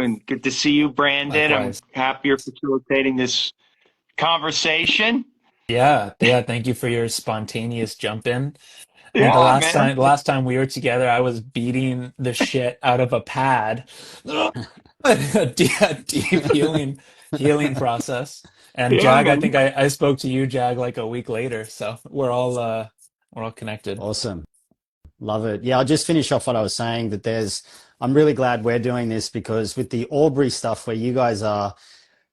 And good to see you, Brandon. I'm Likewise. happy you're facilitating this conversation. Yeah. Thank you for your spontaneous jump in. I think the Yeah, last man. time, the last time we were together, I was beating the shit out of a pad. A deep healing process. And Yeah, Jag, I man. think I spoke to you, Jag, like a week later. So we're all connected. Awesome. Love it. Yeah, I'll just finish off what I was saying that I'm really glad we're doing this because with the Aubrey stuff where you guys are,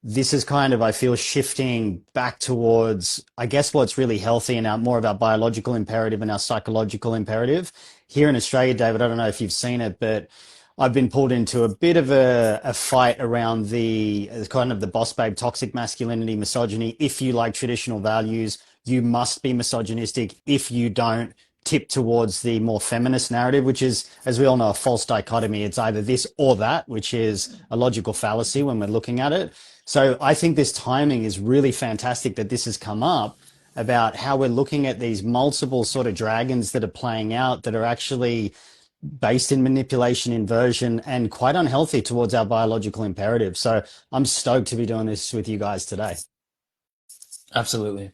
this is kind of, I feel, shifting back towards, I guess, what's really healthy and more of our biological imperative and our psychological imperative. Here in Australia, David, I don't know if you've seen it, but I've been pulled into a bit of a fight around the kind of the boss babe, toxic masculinity, misogyny. If you like traditional values, you must be misogynistic. If you don't, tip towards the more feminist narrative, which is, as we all know, a false dichotomy. It's either this or that, which is a logical fallacy when we're looking at it. So I think this timing is really fantastic that this has come up about how we're looking at these multiple sort of dragons that are playing out that are actually based in manipulation, inversion, and quite unhealthy towards our biological imperative. So I'm stoked to be doing this with you guys today. Absolutely.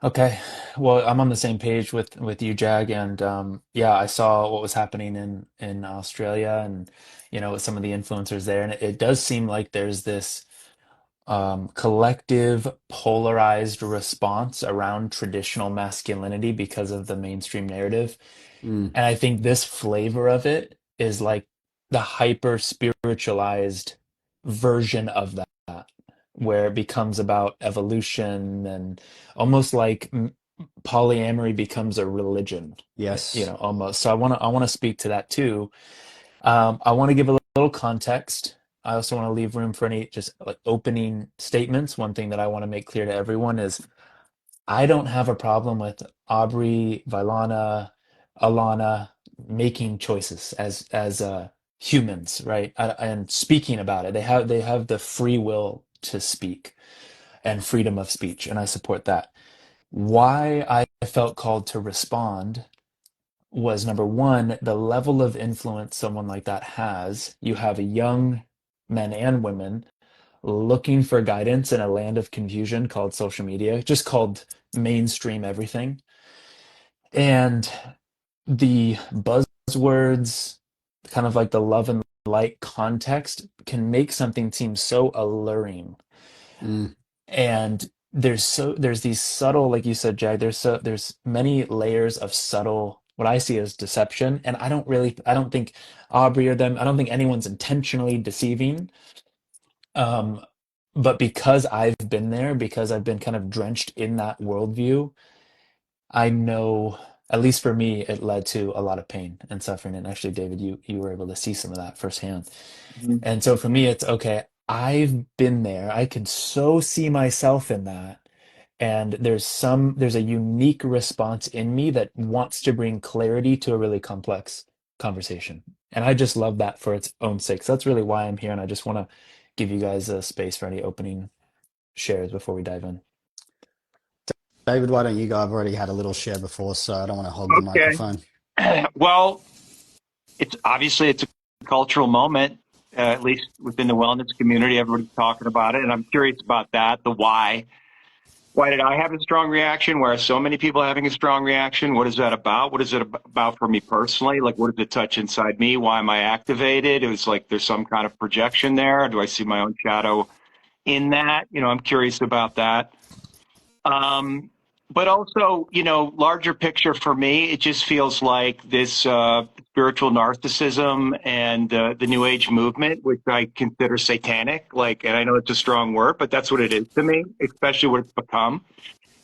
Okay. Well, I'm on the same page with you, Jag, and yeah, I saw what was happening in Australia, and with some of the influencers there, and it does seem like there's this collective polarized response around traditional masculinity because of the mainstream narrative. Mm, And I think this flavor of it is like the hyper spiritualized version of that, where it becomes about evolution and almost like polyamory becomes a religion, yes. almost. So I want to speak to that too. I want to give a little context. I also want to leave room for any just like opening statements. One thing that I want to make clear to everyone is I don't have a problem with Aubrey, Vylana, Alana making choices as humans, right? And speaking about it. They have the free will to speak and freedom of speech, and I support that. Why I felt called to respond was number one, the level of influence someone like that has. You have young men and women looking for guidance in a land of confusion called social media, just called mainstream everything. And the buzzwords, kind of like the love and light context, can make something seem so alluring. Mm, And there's these subtle, like you said, Jag, there's many layers of subtle what I see as deception. And I don't think Aubrey or them, I don't think anyone's intentionally deceiving. Um, but because I've been there, because I've been kind of drenched in that worldview, I know, at least for me, it led to a lot of pain and suffering. And actually, David, you were able to see some of that firsthand. Mhm. And so for me, it's okay. I've been there. I can so see myself in that. And there's a unique response in me that wants to bring clarity to a really complex conversation. And I just love that for its own sake. So that's really why I'm here. And I just want to give you guys a space for any opening shares before we dive in. David, why don't you go? I've already had a little share before, so I don't want to hog the Okay. microphone. Well, it's a cultural moment, at least within the wellness community. Everybody's talking about it, and I'm curious about that. The why. Why did I have a strong reaction? Why are so many people having a strong reaction? What is that about? What is it about for me personally? Like, what does it touch inside me? Why am I activated? It was like there's some kind of projection there. Do I see my own shadow in that? I'm curious about that. Um, but also, larger picture for me, it just feels like this spiritual narcissism and the New Age movement, which I consider satanic. Like, and I know it's a strong word, but that's what it is to me, especially what it's become.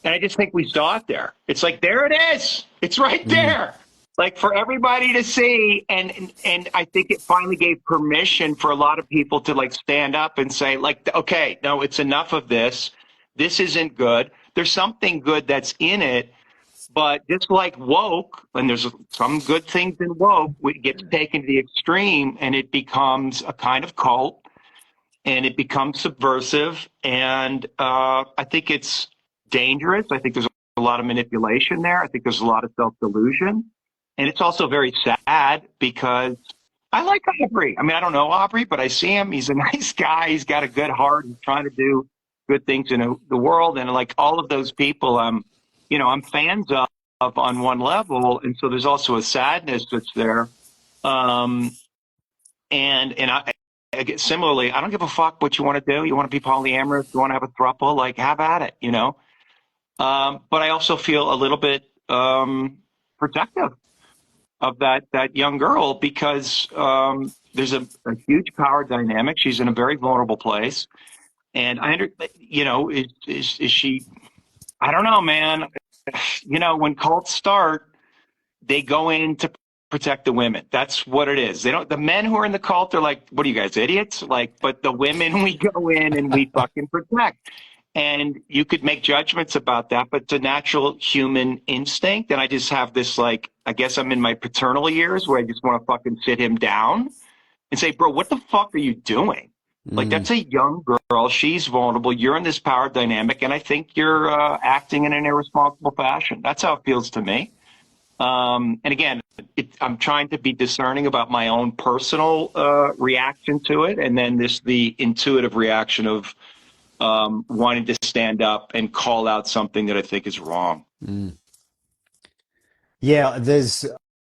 And I just think we saw it there. It's like there it is. It's right Mm, there. Like for everybody to see, and I think it finally gave permission for a lot of people to like stand up and say, like, okay, no, it's enough of this. This isn't good. There's something good that's in it, but just like woke, and there's some good things in woke, it gets taken to the extreme, and it becomes a kind of cult, and it becomes subversive, and I think it's dangerous. I think there's a lot of manipulation there. I think there's a lot of self delusion, and it's also very sad because I like Aubrey. I mean, I don't know Aubrey, but I see him. He's a nice guy. He's got a good heart. He's trying to do good things in the world. And like all of those people, I'm fans of on one level. And so there's also a sadness that's there. Um, and I get similarly, I don't give a fuck what you want to do. You want to be polyamorous, you want to have a throuple, like have at it. But I also feel a little bit protective of that young girl because there's a huge power dynamic. She's in a very vulnerable place, and is she? I don't know, man. When cults start, they go in to protect the women. That's what it is. They don't. The men who are in the cult are like, "What are you guys, idiots?" Like, but the women we go in and we fucking protect. And you could make judgments about that, but it's a natural human instinct. And I just have this, like, I guess I'm in my paternal years where I just want to fucking sit him down and say, bro, what the fuck are you doing? Like, Mm. that's a young girl. She's vulnerable. You're in this power dynamic. And I think you're acting in an irresponsible fashion. That's how it feels to me. And again, I'm trying to be discerning about my own personal reaction to it. And then the intuitive reaction of wanting to stand up and call out something that I think is wrong. Mm. Yeah,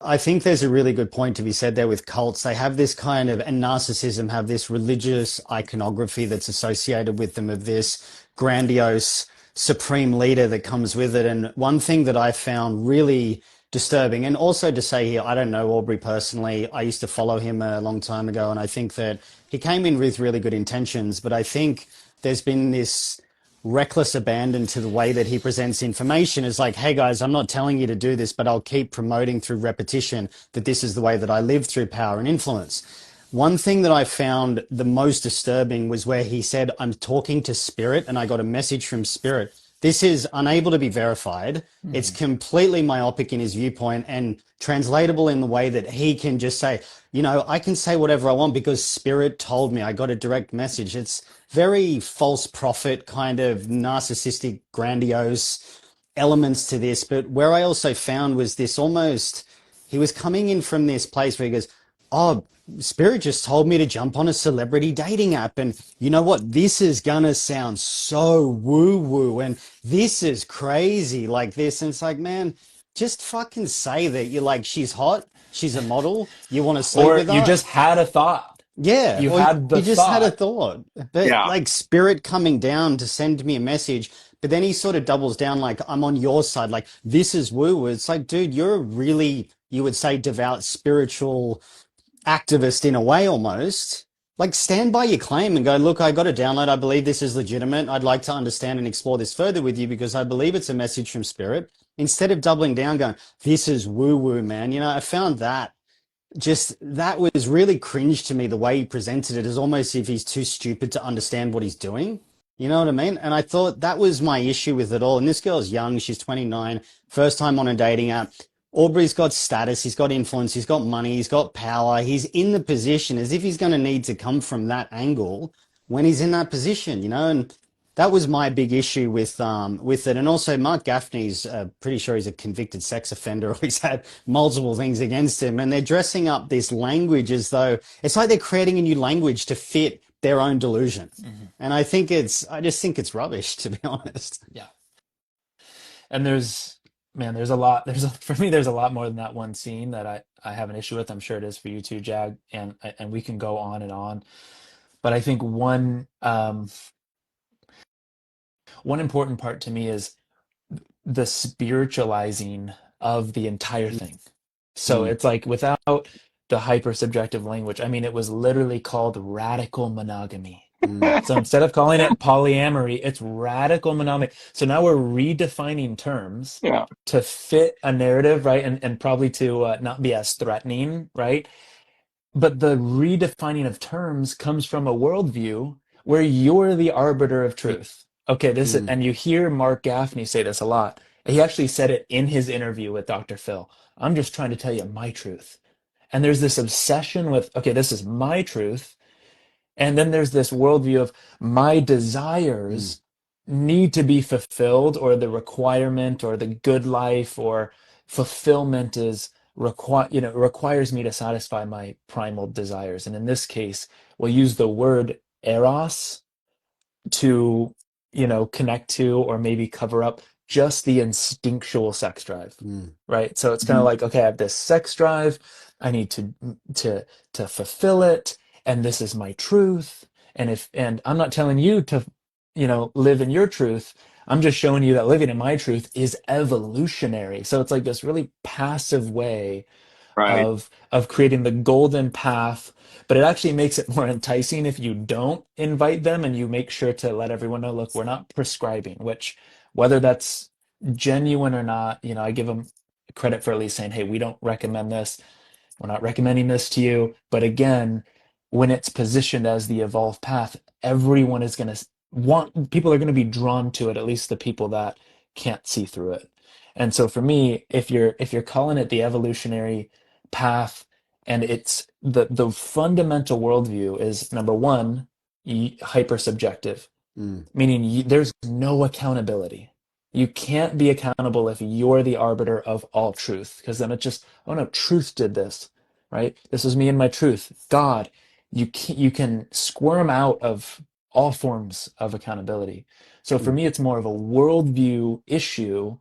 I think there's a really good point to be said there with cults. They have this kind of, and narcissism have this religious iconography that's associated with them of this grandiose supreme leader that comes with it. And one thing that I found really disturbing, and also to say here, I don't know Aubrey personally. I used to follow him a long time ago, and I think that he came in with really good intentions, but I think there's been this reckless abandon to the way that he presents information is like, hey guys, I'm not telling you to do this, but I'll keep promoting through repetition that this is the way that I live through power and influence. One thing that I found the most disturbing was where he said, I'm talking to spirit and I got a message from spirit. This is unable to be verified. It's Mm-hmm. completely myopic in his viewpoint and translatable in the way that he can just say, I can say whatever I want because spirit told me. I got a direct message. It's very false prophet kind of narcissistic, grandiose elements to this. But where I also found was this almost, he was coming in from this place where he goes, oh, Spirit just told me to jump on a celebrity dating app. And you know what? This is going to sound so woo woo. And this is crazy like this. And it's like, man, just fucking say that you're like, she's hot. She's a model. You want to sleep Or with you her? just had a thought. Yeah, You or had the you just had a thought. thought, but Yeah. like spirit coming down to send me a message, but then he sort of doubles down like I'm on your side, like this is woo. It's like, dude, you're a really, you would say, devout spiritual activist in a way almost. Like stand by your claim and go, look, I got a download. I believe this is legitimate. I'd like to understand and explore this further with you because I believe it's a message from spirit. Instead of doubling down, going, this is woo woo, man. I found that just that was really cringe to me the way he presented it as almost if he's too stupid to understand what he's doing. You know what I mean? And I thought that was my issue with it all. And this girl's young, she's 29, first time on a dating app. Aubrey's got status, he's got influence, he's got money, he's got power. He's in the position as if he's going to need to come from that angle when he's in that position, and that was my big issue with it. And also Mark Gaffney's pretty sure he's a convicted sex offender or he's had multiple things against him. And they're dressing up this language as though it's like they're creating a new language to fit their own delusion. Mm-hmm. And I just think it's rubbish, to be honest. Yeah. And there's a lot. For me, there's a lot more than that one scene that I have an issue with. I'm sure it is for you too, Jag. And we can go on and on. But I think one important part to me is the spiritualizing of the entire thing. So Mm, it's like without the hyper subjective language, I mean, it was literally called radical monogamy. mm, So instead of calling it polyamory, it's radical monogamy. So now we're redefining terms Yeah. to fit a narrative, right? And probably to not be as threatening, right? But the redefining of terms comes from a worldview where you're the arbiter of truth. Okay, mm, and you hear Mark Gaffney say this a lot. He actually said it in his interview with Dr. Phil. I'm just trying to tell you my truth. And there's this obsession with, okay, this is my truth. And then there's this worldview of my mm, desires need to be fulfilled, or the requirement or the good life or fulfillment is requires me to satisfy my primal desires. And in this case, we'll use the word eros to, connect to or maybe cover up just the instinctual sex drive, right? So it's kind of like, okay, I have this sex drive, I need to to fulfill it, and this is my truth. And I'm not telling you to, live in your truth. I'm just showing you that living in my truth is evolutionary. So it's like this really passive way Right. of creating the golden path, but it actually makes it more enticing if you don't invite them and you make sure to let everyone know, look, we're not prescribing, which whether that's genuine or not, I give them credit for at least saying, hey, we don't recommend this, we're not recommending this to you. But again, when it's positioned as the evolved path, everyone is going to people are going to be drawn to it, at least the people that can't see through it. And so for me, if you're calling it the evolutionary path, and it's the fundamental worldview is number one, hyper subjective, meaning there's no accountability. You can't be accountable if you're the arbiter of all truth, because then it's just, oh no, truth did this, right? This is me and my truth. God, you can squirm out of all forms of accountability. So for me, it's more of a worldview issue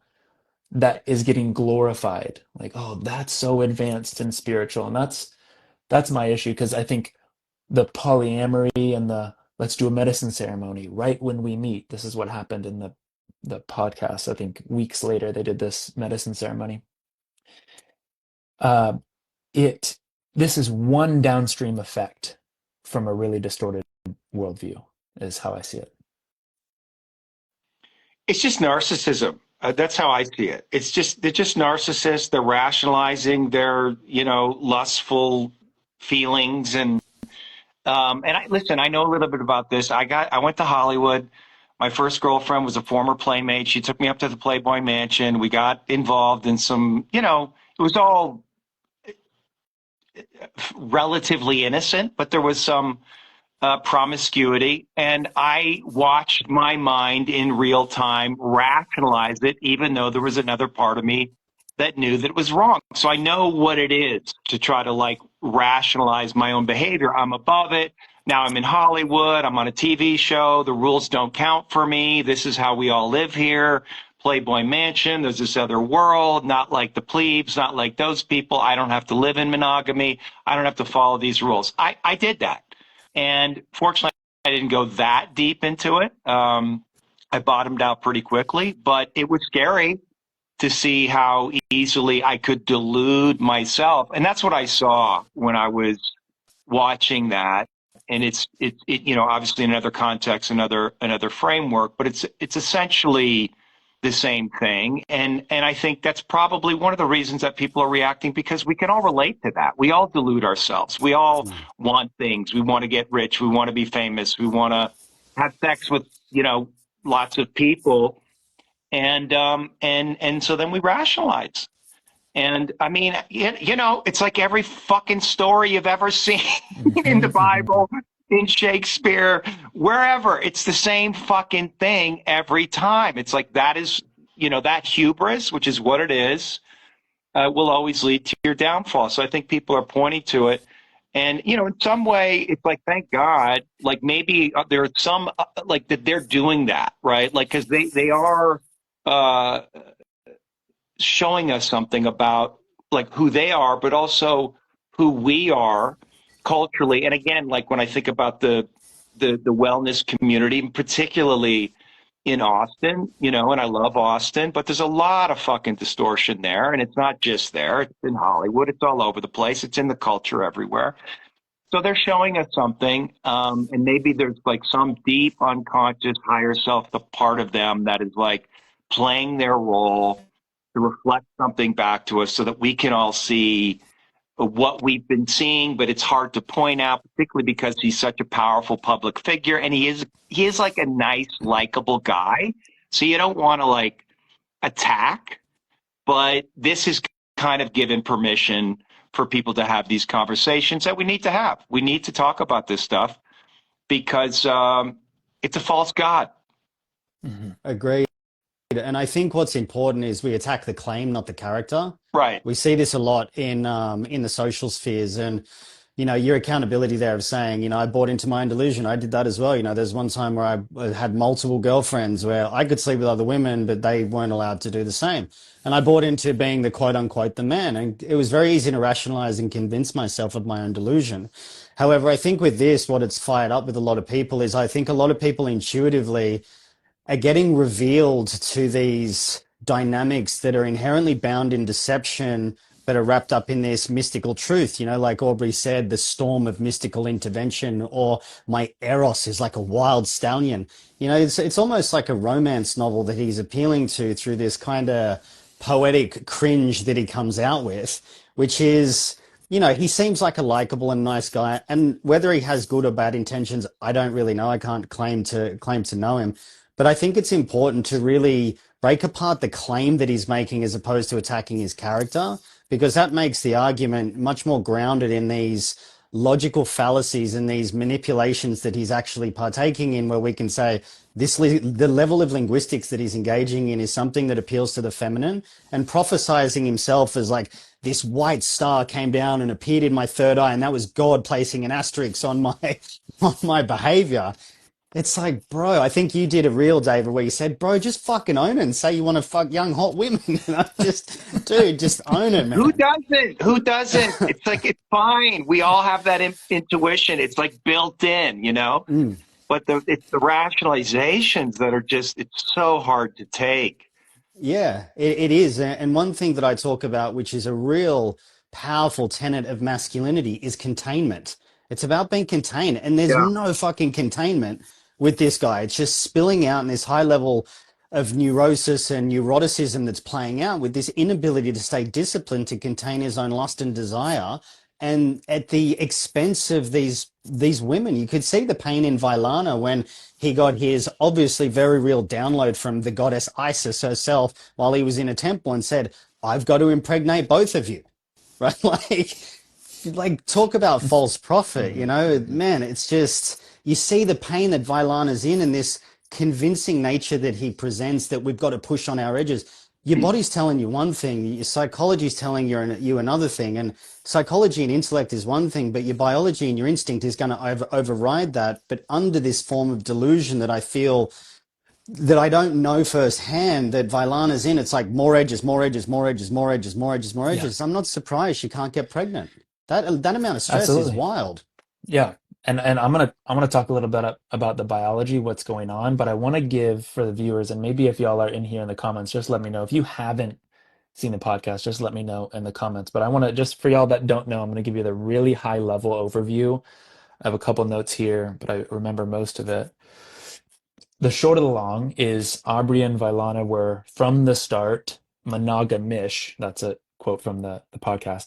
that is getting glorified. Like, oh, that's so advanced and spiritual, and that's my issue because I think the polyamory and the let's do a medicine ceremony right when we meet. This is what happened in the podcast. I think weeks later they did this medicine ceremony. Uh, it this is one downstream effect from a really distorted worldview, is how I see it. It's just narcissism. That's how I see it. They're just narcissists. They're rationalizing their, lustful feelings. And listen, I know a little bit about this. I went to Hollywood. My first girlfriend was a former playmate. She took me up to the Playboy Mansion. We got involved in some, it was all relatively innocent, but there was some promiscuity. And I watched my mind in real time rationalize it, even though there was another part of me that knew that it was wrong. So I know what it is to try to like rationalize my own behavior. I'm above it. Now I'm in Hollywood. I'm on a TV show. The rules don't count for me. This is how we all live here. Playboy Mansion. There's this other world, not like the plebes, not like those people. I don't have to live in monogamy. I don't have to follow these rules. I did that. And fortunately, I didn't go that deep into it. I bottomed out pretty quickly, but it was scary to see how easily I could delude myself. And that's what I saw when I was watching that. And it's obviously in another context, another framework, but it's essentially the same thing. And I think that's probably one of the reasons that people are reacting, because we can all relate to that. We all delude ourselves. We all want things. We want to get rich. We want to be famous. We want to have sex with, lots of people. And so then we rationalize. And I mean, it's like every fucking story you've ever seen in the Bible, in Shakespeare, wherever. It's the same fucking thing every time. It's like that is, that hubris, which is what it is, will always lead to your downfall. So I think people are pointing to it. And, in some way, it's like, thank God, like maybe there are some, like that they're doing that, right? Like, because they are, uh, showing us something about like who they are, but also who we are culturally. And again, like when I think about the wellness community, particularly in Austin, and I love Austin, but there's a lot of fucking distortion there. And it's not just there. It's in Hollywood. It's all over the place. It's in the culture everywhere. So they're showing us something. And maybe there's like some deep unconscious higher self, the part of them that is like playing their role to reflect something back to us so that we can all see what we've been seeing, but it's hard to point out, particularly because he's such a powerful public figure and he is like a nice, likable guy. So you don't want to like attack, but this is kind of given permission for people to have these conversations that we need to have. We need to talk about this stuff because it's a false god. Agree. And I think what's important is we attack the claim, not the character. Right. We see this a lot in the social spheres, and your accountability there of saying, I bought into my own delusion. I did that as well. There's one time where I had multiple girlfriends where I could sleep with other women, but they weren't allowed to do the same. And I bought into being the quote unquote the man, and it was very easy to rationalize and convince myself of my own delusion. However, I think with this, what it's fired up with a lot of people is I think a lot of people intuitively are getting revealed to these dynamics that are inherently bound in deception, but are wrapped up in this mystical truth. Like Aubrey said, the storm of mystical intervention, or my eros is like a wild stallion. It's almost like a romance novel that he's appealing to through this kind of poetic cringe that he comes out with, which is, he seems like a likable and nice guy. And whether he has good or bad intentions, I don't really know. I can't claim to know him. But I think it's important to really break apart the claim that he's making as opposed to attacking his character, because that makes the argument much more grounded in these logical fallacies and these manipulations that he's actually partaking in, where we can say the level of linguistics that he's engaging in is something that appeals to the feminine, and prophesizing himself as like this white star came down and appeared in my third eye, and that was God placing an asterisk on my on my behavior. It's like, bro, I think you did a reel, David, where you said, bro, just fucking own it and say you want to fuck young, hot women. Dude, just own it, Who man. doesn't? Who doesn't? It's like, it's fine. We all have that intuition. It's like built in, Mm. but it's the rationalizations that are just, it's so hard to take. Yeah, it is. And one thing that I talk about, which is a real powerful tenet of masculinity, is containment. It's about being contained. And there's Yeah. no fucking containment with this guy. It's just spilling out in this high level of neurosis and neuroticism that's playing out with this inability to stay disciplined to contain his own lust and desire, and at the expense of these women. You could see the pain in Vailana when he got his obviously very real download from the goddess Isis herself while he was in a temple and said, I've got to impregnate both of you. Right? Like talk about false prophet, man, it's just, you see the pain that Vailana's in and this convincing nature that he presents that we've got to push on our edges. Your body's telling you one thing, your psychology's telling you another thing, and psychology and intellect is one thing, but your biology and your instinct is going to override that. But under this form of delusion that I feel that I don't know firsthand that Vailana's in, it's like more edges, more edges, more edges, more edges, more edges, more Yeah, edges. I'm not surprised she can't get pregnant. That amount of stress is absolutely. wild. Yeah. And I'm gonna talk a little bit about the biology, what's going on, but I want to give for the viewers, and maybe if y'all are in here in the comments, just let me know. If you haven't seen the podcast, just let me know in the comments. But I want to, just for y'all that don't know, I'm going to give you the really high level overview. I have a couple notes here, but I remember most of it. The short of the long is Aubrey and Vailana were from the start monogamish. That's a quote from the podcast.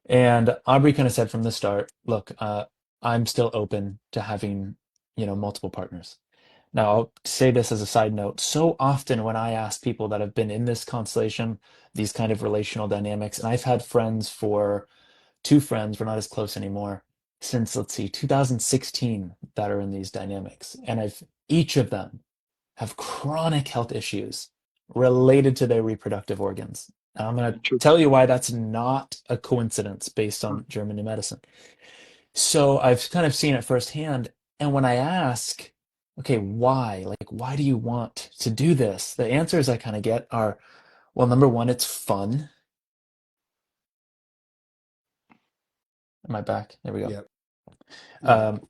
And Aubrey kind of said from the start, look, I'm still open to having, multiple partners. Now, I'll say this as a side note. So often when I ask people that have been in this constellation, these kind of relational dynamics, and I've had friends for two friends, we're not as close anymore, since, let's see, 2016 that are in these dynamics. And each of them have chronic health issues related to their reproductive organs. And I'm going to tell you why that's not a coincidence based on German new medicine. So I've kind of seen it firsthand. And when I ask, okay, why? Like, why do you want to do this? The answers I kind of get are, well, number one, it's fun. Am I back? There we go. Yep. Yeah. Um,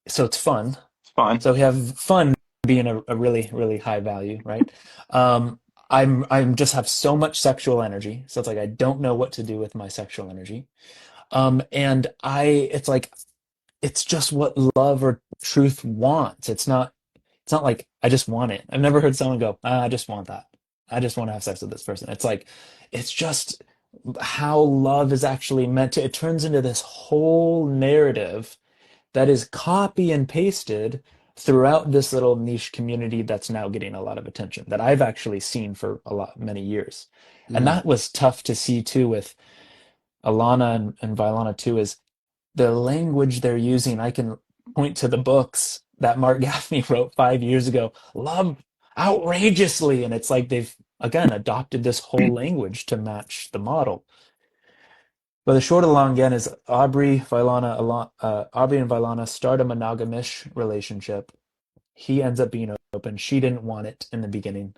so it's fun. It's fun. So we have fun being a really, really high value, right? Um, I'm just have so much sexual energy. So it's like I don't know what to do with my sexual energy. And it's like it's just what love or truth wants. It's not like I just want it. I've never heard someone go, I just want that. I just want to have sex with this person. It's like it's just how love is actually meant to. It turns into this whole narrative that is copy and pasted throughout this little niche community that's now getting a lot of attention that I've actually seen for many years. And Mm. that was tough to see too with Alana and Vailana too, is the language they're using. I can point to the books that Mark Gaffney wrote 5 years ago. Love, outrageously. And it's like they've, again, adopted this whole language to match the model. But the short of the long again is Aubrey and Vylana start a monogamish relationship. He ends up being open. She didn't want it in the beginning.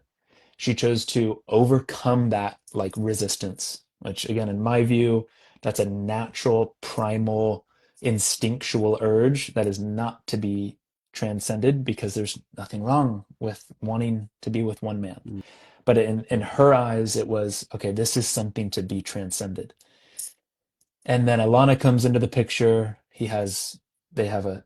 She chose to overcome that like resistance, which again, in my view, that's a natural, primal, instinctual urge that is not to be transcended because there's nothing wrong with wanting to be with one man. Mm. But in her eyes, it was, okay, this is something to be transcended. And then Alana comes into the picture. They have a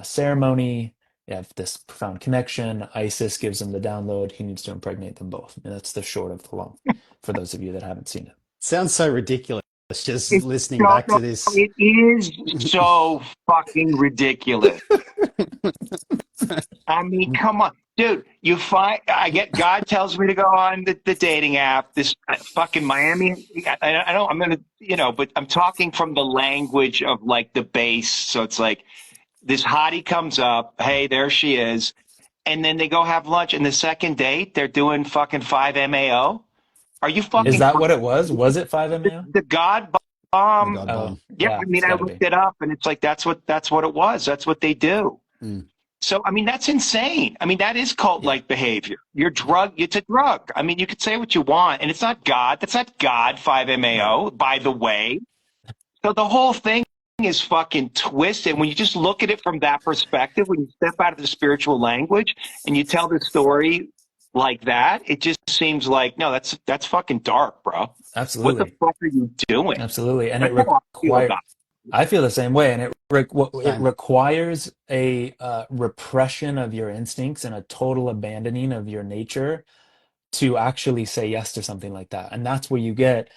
ceremony. They have this profound connection. Isis gives him the download. He needs to impregnate them both. And that's the short of the long, for those of you that haven't seen it. Sounds so ridiculous just It's listening so, back to this. it is so fucking ridiculous. I mean, come on, dude. God tells me to go on the dating app. This fucking Miami. I don't. I'm gonna, but I'm talking from the language of like the base. So it's like this hottie comes up. Hey, there she is, and then they go have lunch. And the second date, they're doing fucking 5 MAO. Are you Is fucking that what it was? Was it 5 MAO? the God The bomb? God Oh, bomb. Yeah, yeah, I mean, it's I got to looked be. it up, and it's like that's what it was. That's what they do. Mm. So, I mean, that's insane. I mean, that is Yeah. cult-like behavior. It's a drug. I mean, you could say what you want, and it's not God. That's not God, 5 MAO, by the way. So the whole thing is fucking twisted. When you just look at it from that perspective, when you step out of the spiritual language and you tell the story like that, it just seems like, no, that's fucking dark, bro. What the Absolutely. fuck are you doing? Absolutely. And it That's how I feel requires, about I feel the same way. And it Same. requires a repression of your instincts and a total abandoning of your nature to actually say yes to something like that. And that's where you get,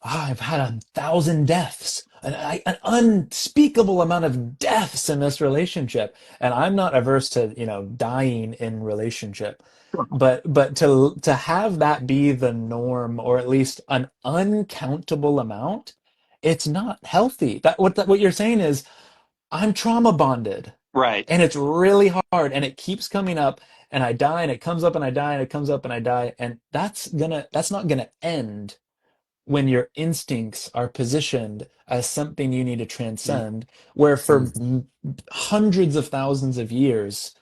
I've had 1,000 deaths, an unspeakable amount of deaths in this relationship. And I'm not averse to, dying in relationship. it. But to have that be the norm, or at least an uncountable amount, it's not healthy. What you're saying is, I'm trauma bonded, Right. and it's really hard, and it keeps coming up, and I die, and it comes up, and I die, and it comes up, and I die, and that's not gonna end when your instincts are positioned as something you need to Mm. transcend, where for Mm. hundreds of thousands of years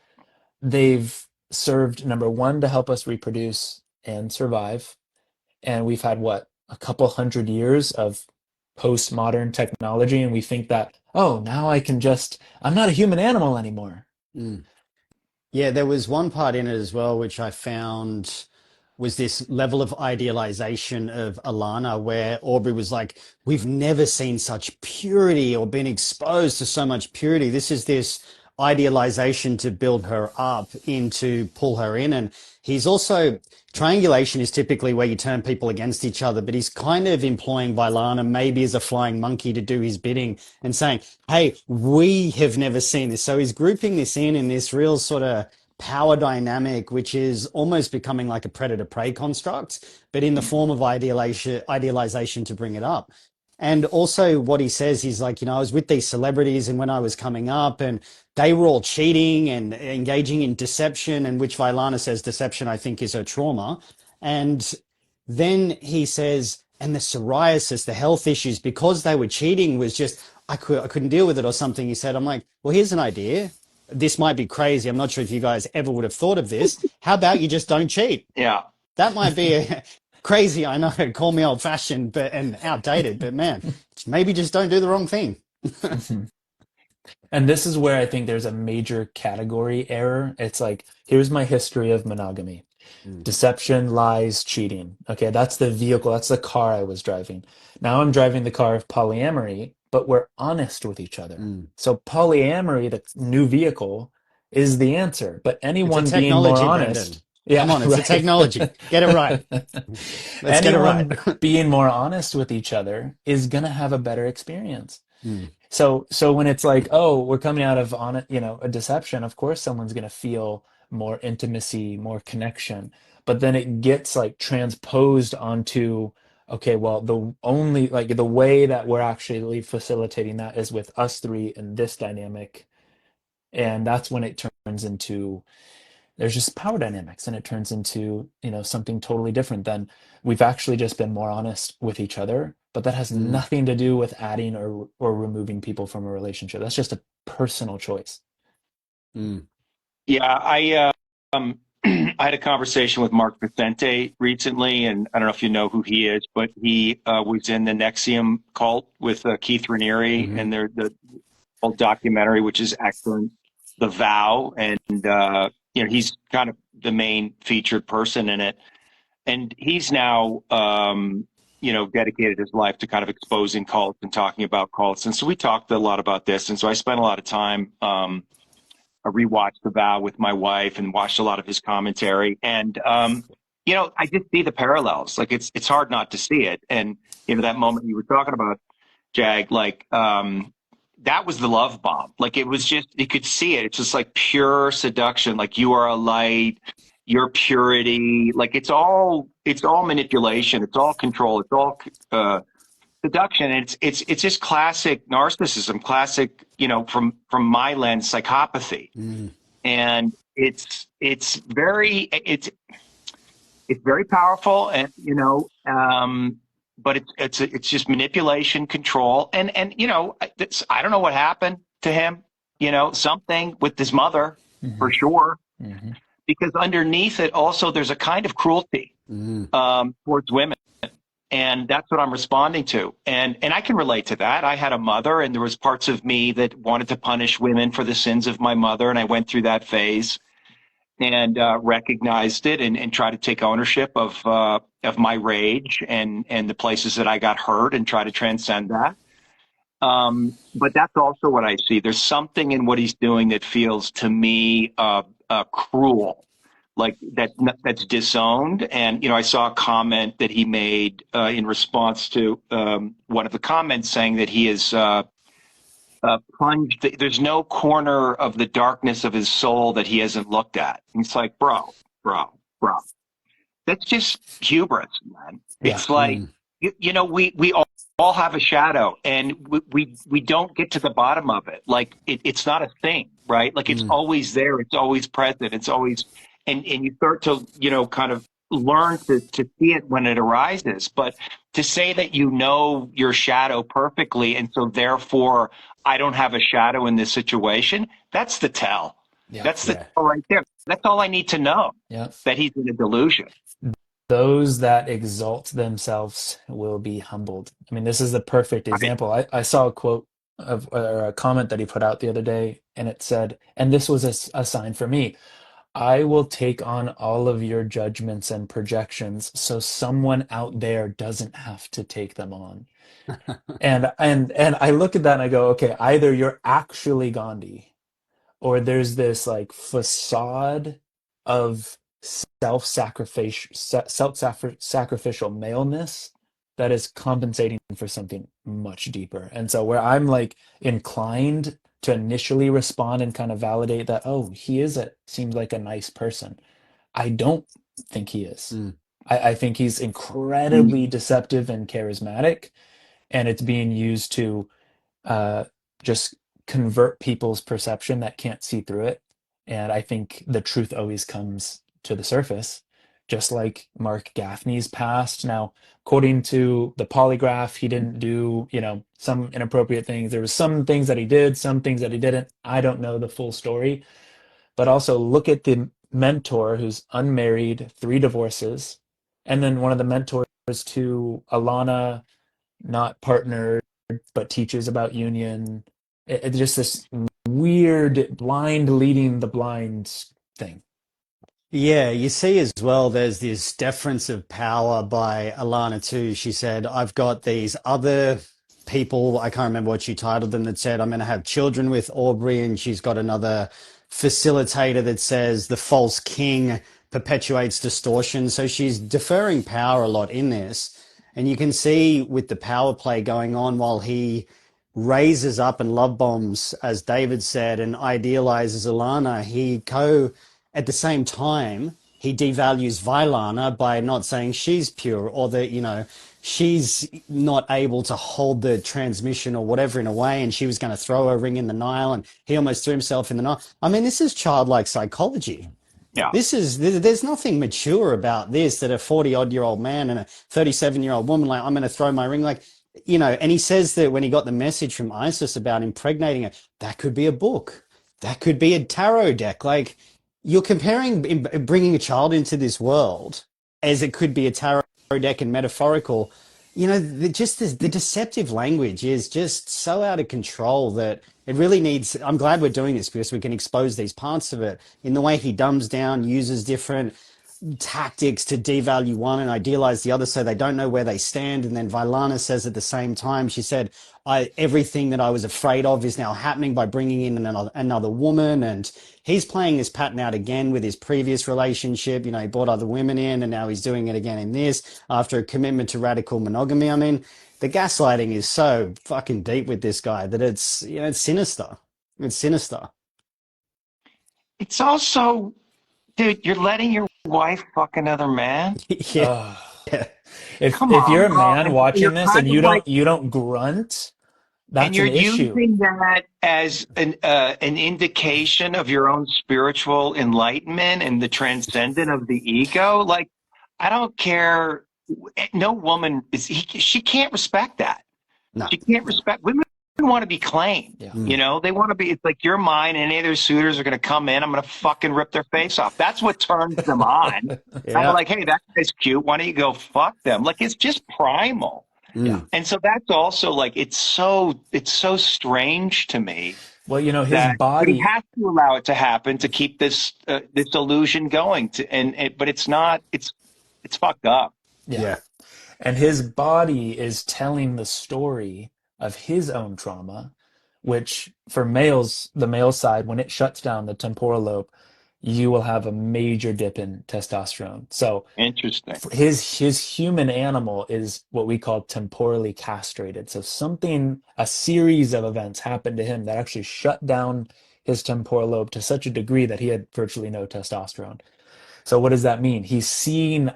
they've served, number one, to help us reproduce and survive. And we've had what, a couple hundred years of postmodern technology, and we think that, oh, now I'm not a human animal anymore. Mm. Yeah, there was one part in it as well, which I found was this level of idealization of Alana, where Aubrey was like, we've never seen such purity or been exposed to so much purity. This is this idealization to build her up into pull her in. And he's also, triangulation is typically where you turn people against each other, but he's kind of employing Vylana maybe as a flying monkey to do his bidding and saying, hey, we have never seen this. So he's grouping this in this real sort of power dynamic, which is almost becoming like a predator prey construct, but in the form of idealization to bring it up. And also what he says, he's like, I was with these celebrities and when I was coming up and they were all cheating and engaging in deception, and which Vailana says deception, I think, is her trauma. And then he says, and the psoriasis, the health issues, because they were cheating was just, I couldn't deal with it or something. He said, I'm like, well, here's an idea. This might be crazy. I'm not sure if you guys ever would have thought of this. How about you just don't cheat? Yeah. That might be crazy. I know. Call me old fashioned, and outdated, but man, maybe just don't do the wrong thing. And this is where I think there's a major category error. It's like, here's my history of monogamy: Mm. deception, lies, cheating. Okay, that's the vehicle, that's the car I was driving. Now I'm driving the car of polyamory, but we're honest with each other. Mm. So polyamory, the new vehicle, is the answer. But It's a anyone being more technology, honest, Brendan. Come yeah, on, it's a right. technology. Get it right. Let's get it right. Anyone being more honest with each other is gonna have a better experience. Mm. So when it's like, oh, we're coming out of a deception, of course someone's going to feel more intimacy, more connection. But then it gets like transposed onto, okay, well, the only like the way that we're actually facilitating that is with us three in this dynamic. And that's when it turns into there's just power dynamics, and it turns into, something totally different than we've actually just been more honest with each other. But that has Mm, nothing to do with adding or removing people from a relationship. That's just a personal choice. mm, Yeah, I had a conversation with Mark Vicente recently, and I don't know if you know who he is, but he was in the Nexium cult with Keith Raniere, hmm and the whole documentary, which is excellent, The Vow, and he's kind of the main featured person in it, and he's now dedicated his life to kind of exposing cults and talking about cults, and so we talked a lot about this, and so I spent a lot of time. I rewatched The Vow with my wife and watched a lot of his commentary. And I just see the parallels. Like it's hard not to see it. And that moment you were talking about, Jag, like that was the love bomb. Like it was just you could see it. It's just like pure seduction. Like you are a light, your purity. Like it's all manipulation. It's all control. It's all seduction. It's just classic narcissism, classic, from my lens, psychopathy. mm, And it's very powerful, and but it's just manipulation, control, and I don't know what happened to him. Something with his mother Hmm. for sure, Hmm. because underneath it also there's a kind of cruelty mm. towards women, and that's what I'm responding to. And I can relate to that. I had a mother, and there was parts of me that wanted to punish women for the sins of my mother, and I went through that phase and recognized it, and tried to take ownership of my rage and the places that I got hurt, and try to transcend that. But that's also what I see. There's something in what he's doing that feels to me cruel, like that's disowned. And I saw a comment that he made in response to one of the comments, saying that he is plunged. There's no corner of the darkness of his soul that he hasn't looked at. And it's like, bro, bro. That's just hubris, man. Yeah. It's like Mm, we all have a shadow, and we don't get to the bottom of it. Like it's not a thing, right? Like it's mm. always there. It's always present. It's always, and you start to kind of learn to see it when it arises. But to say that your shadow perfectly, and so therefore I don't have a shadow in this situation, that's the tell. Yeah. That's the Yeah. tell right there. That's all I need to know, Yeah. that he's in a delusion. Those that exalt themselves will be humbled. I mean, this is the perfect Right? example. I saw a quote of or a comment that he put out the other day, and it said, and this was a sign for me: I will take on all of your judgments and projections so someone out there doesn't have to take them on. And I look at that and I go, okay, either you're actually Gandhi, or there's this like facade of self-sacrificial maleness that is compensating for something much deeper. And so where I'm like inclined to initially respond and kind of validate that, oh, he is a seems like a nice person, I don't think he is. Mm. I think he's incredibly deceptive and charismatic, and it's being used to uh, just convert people's perception that can't see through it. And I think the truth always comes to the surface, just like Mark Gaffney's past. Now, according to the polygraph, he didn't do, some inappropriate things. There was some things that he did, some things that he didn't. I don't know the full story, but also look at the mentor who's unmarried, 3 divorces, and then one of the mentors to Alana, not partnered, but teaches about union. It's just this weird blind leading the blind thing. Yeah, you see as well, there's this deference of power by Alana too. She said, I've got these other people, I can't remember what she titled them, that said, I'm going to have children with Aubrey. And she's got another facilitator that says the false king perpetuates distortion. So she's deferring power a lot in this. And you can see with the power play going on while he raises up and love bombs, as David said, and idealizes Alana, at the same time, he devalues Vailana by not saying she's pure, or that, she's not able to hold the transmission or whatever in a way, and she was going to throw her ring in the Nile, and he almost threw himself in the Nile. I mean, this is childlike psychology. Yeah. There's nothing mature about this that a 40-odd-year-old man and a 37-year-old woman, like, I'm going to throw my ring, like, and he says that when he got the message from Isis about impregnating her, that could be a book. That could be a tarot deck. Like, you're comparing bringing a child into this world as it could be a tarot deck and metaphorical. Just the deceptive language is just so out of control that it really needs. I'm glad we're doing this because we can expose these parts of it in the way he dumbs down, uses different tactics to devalue one and idealize the other so they don't know where they stand. And then Vailana says at the same time, she said, everything that I was afraid of is now happening by bringing in another woman. And he's playing this pattern out again with his previous relationship. He brought other women in and now he's doing it again in this after a commitment to radical monogamy. I mean, the gaslighting is so fucking deep with this guy that it's sinister. It's sinister. It's also, dude, you're letting your wife fuck another man? Yeah. Ugh. Yeah. If Come you're on, a bro. man And you're watching this kind and of you like, don't grunt, and that's you're an issue. using that as an indication of your own spiritual enlightenment and the transcendent of the ego. Like, I don't care. No woman she can't respect that. No, She can't no. respect women want to be claimed. Yeah. Mm, They want to be, it's like you're mine and any of their suitors are going to come in. I'm going to fucking rip their face off. That's what turns them on. I'm yeah. like, hey, that guy's cute. Why don't you go fuck them? Like, it's just primal. Yeah. Mm, And so that's also like, it's so strange to me Well, his but he body, has to allow it to happen to keep this illusion going but it's not, it's fucked up. yeah. yeah. And his body is telling the story of his own trauma, which for males, the male side, when it shuts down the temporal lobe, you will have a major dip in testosterone. So Interesting. his human animal is what we call temporally castrated. So a series of events happened to him that actually shut down his temporal lobe to such a degree that he had virtually no testosterone. So what does that mean? He's seeing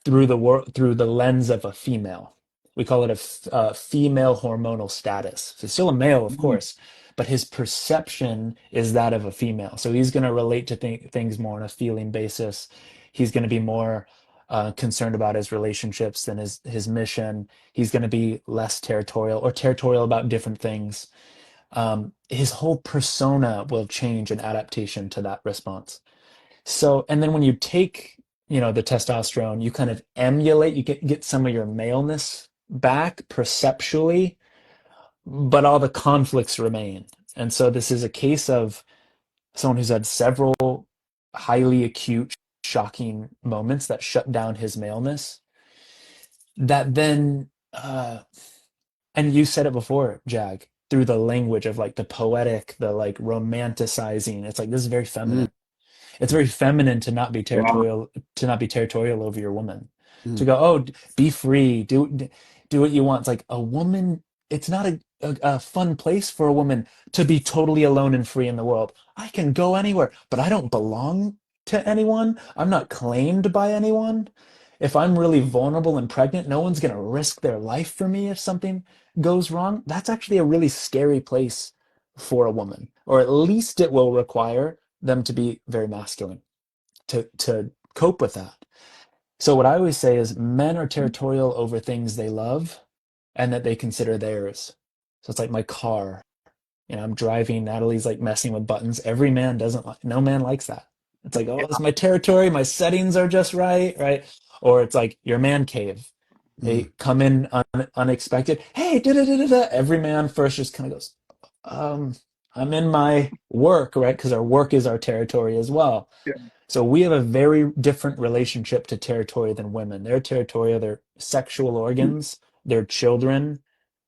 through the lens of a female. We call it a female hormonal status. So he's still a male, of Mm. course, but his perception is that of a female. So he's going to relate to things more on a feeling basis. He's going to be more concerned about his relationships than his mission. He's going to be less territorial or territorial about different things. His whole persona will change in adaptation to that response. So, and then when you take, the testosterone, you kind of emulate, you get some of your maleness back perceptually, but all the conflicts remain. And so this is a case of someone who's had several highly acute, shocking moments that shut down his maleness that then, and you said it before, Jag, through the language of like the poetic, the like romanticizing. It's like, this is very Mm, feminine. It's very feminine to not be Yeah. territorial over your woman, to mm, go, oh, be free, do what you want. It's like a woman. It's not a fun place for a woman to be totally alone and free in the world. I can go anywhere, but I don't belong to anyone. I'm not claimed by anyone. If I'm really vulnerable and pregnant, no one's going to risk their life for me if something goes wrong. That's actually a really scary place for a woman, or at least it will require them to be very masculine to cope with that. So what I always say is men are territorial over things they love and that they consider theirs. So it's like my car. I'm driving, Natalie's like messing with buttons. Every man doesn't like, no man likes that. It's like, oh, it's my territory, my settings are just right, right? Or it's like your man cave. mm, They come in unexpected. Hey, da da da da da. Every man first just kind of goes, um, I'm in my work, right? Because our work is our territory as well. Yeah. So we have a very different relationship to territory than women. Their territory are their sexual organs, their children,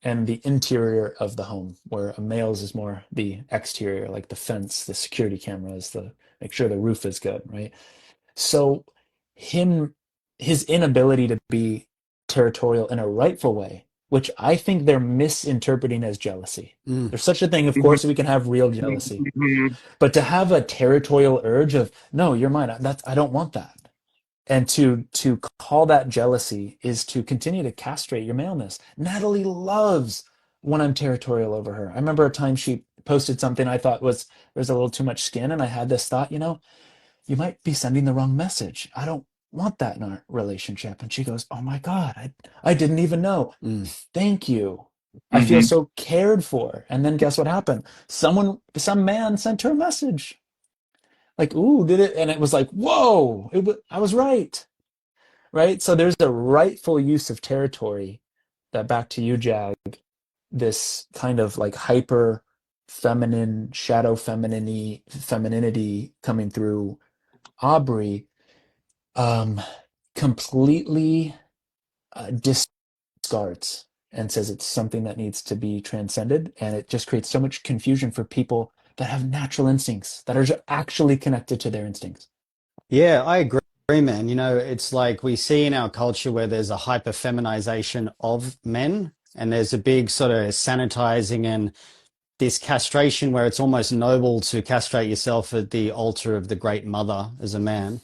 and the interior of the home, where a male's is more the exterior, like the fence, the security cameras, the make sure the roof is good, right? So him his inability to be territorial in a rightful way, which I think they're misinterpreting as jealousy. mm. There's such a thing, of Mhm. course, we can have real jealousy. Mhm. But to have a territorial urge of, no, you're mine, I don't want that. And to call that jealousy is to continue to castrate your maleness. Natalie loves when I'm territorial over her. I remember a time she posted something I thought was there's a little too much skin, and I had this thought, you might be sending the wrong message. I don't want that in our relationship. And she goes, oh my God, I didn't even know. Thank you. I feel Mm-hmm. so cared for. And then guess what happened? Some man sent her a message. Like, ooh, did it? And it was like, whoa, I was right. Right. So there's a rightful use of territory that, back to you, Jag, this kind of like hyper feminine, shadow femininity coming through Aubrey, um, completely discards and says it's something that needs to be transcended. And it just creates so much confusion for people that have natural instincts, that are actually connected to their instincts. Yeah, I agree, man. You know, it's like we see in our culture where there's a hyper feminization of men, and there's a big sort of sanitizing and this castration where it's almost noble to castrate yourself at the altar of the great mother as a man.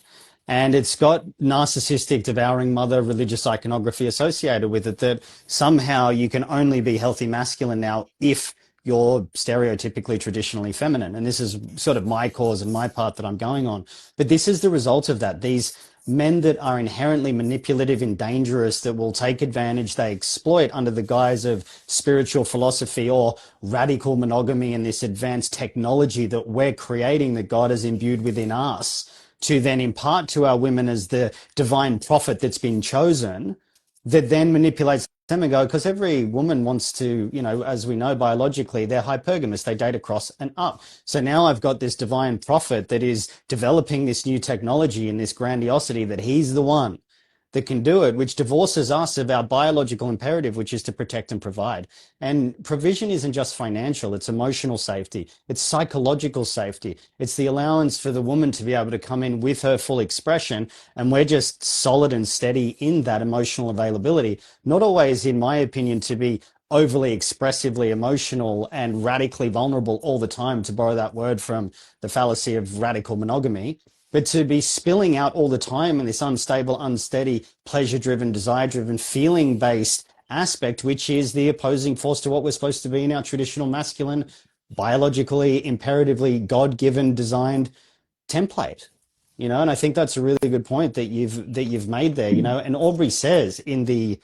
And it's got narcissistic, devouring mother religious iconography associated with it, that somehow you can only be healthy masculine now if you're stereotypically traditionally feminine. And this is sort of my cause and my part that I'm going on. But this is the result of that. These men that are inherently manipulative and dangerous, that will take advantage, they exploit under the guise of spiritual philosophy or radical monogamy and this advanced technology that we're creating, that God has imbued within us, to then impart to our women as the divine prophet that's been chosen, that then manipulates them and go, because every woman wants to, you know, as we know biologically, they're hypergamous, they date across and up. So now I've got this divine prophet that is developing this new technology and this grandiosity, that he's the one that can do it, which divorces us of our biological imperative, which is to protect and provide. And provision isn't just financial, it's emotional safety, it's psychological safety, it's the allowance for the woman to be able to come in with her full expression, and we're just solid and steady in that emotional availability. Not always, in my opinion, to be overly expressively emotional and radically vulnerable all the time, to borrow that word from the fallacy of radical monogamy, but to be spilling out all the time in this unstable, unsteady, pleasure-driven, desire-driven, feeling-based aspect, which is the opposing force to what we're supposed to be in our traditional masculine, biologically, imperatively, God-given, designed template. You know, and I think that's a really good point that you've made there. You know, and Aubrey says in the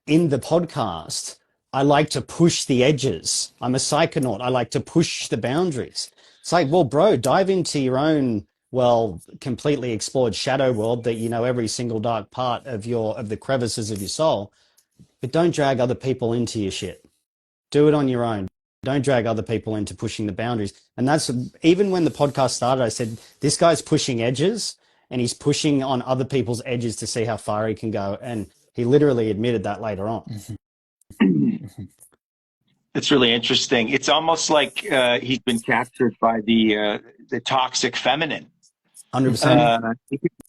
podcast, I like to push the edges. I'm a psychonaut. I like to push the boundaries. It's like, well, bro, dive into your own, well, completely explored shadow world, that you know every single dark part of the crevices of your soul, but don't drag other people into your shit. Do it on your own. Don't drag other people into pushing the boundaries. And that's, even when the podcast started, I said, this guy's pushing edges, and he's pushing on other people's edges to see how far he can go. And he literally admitted that later on. It's really interesting. It's almost like he's been captured by the toxic feminine. 100%.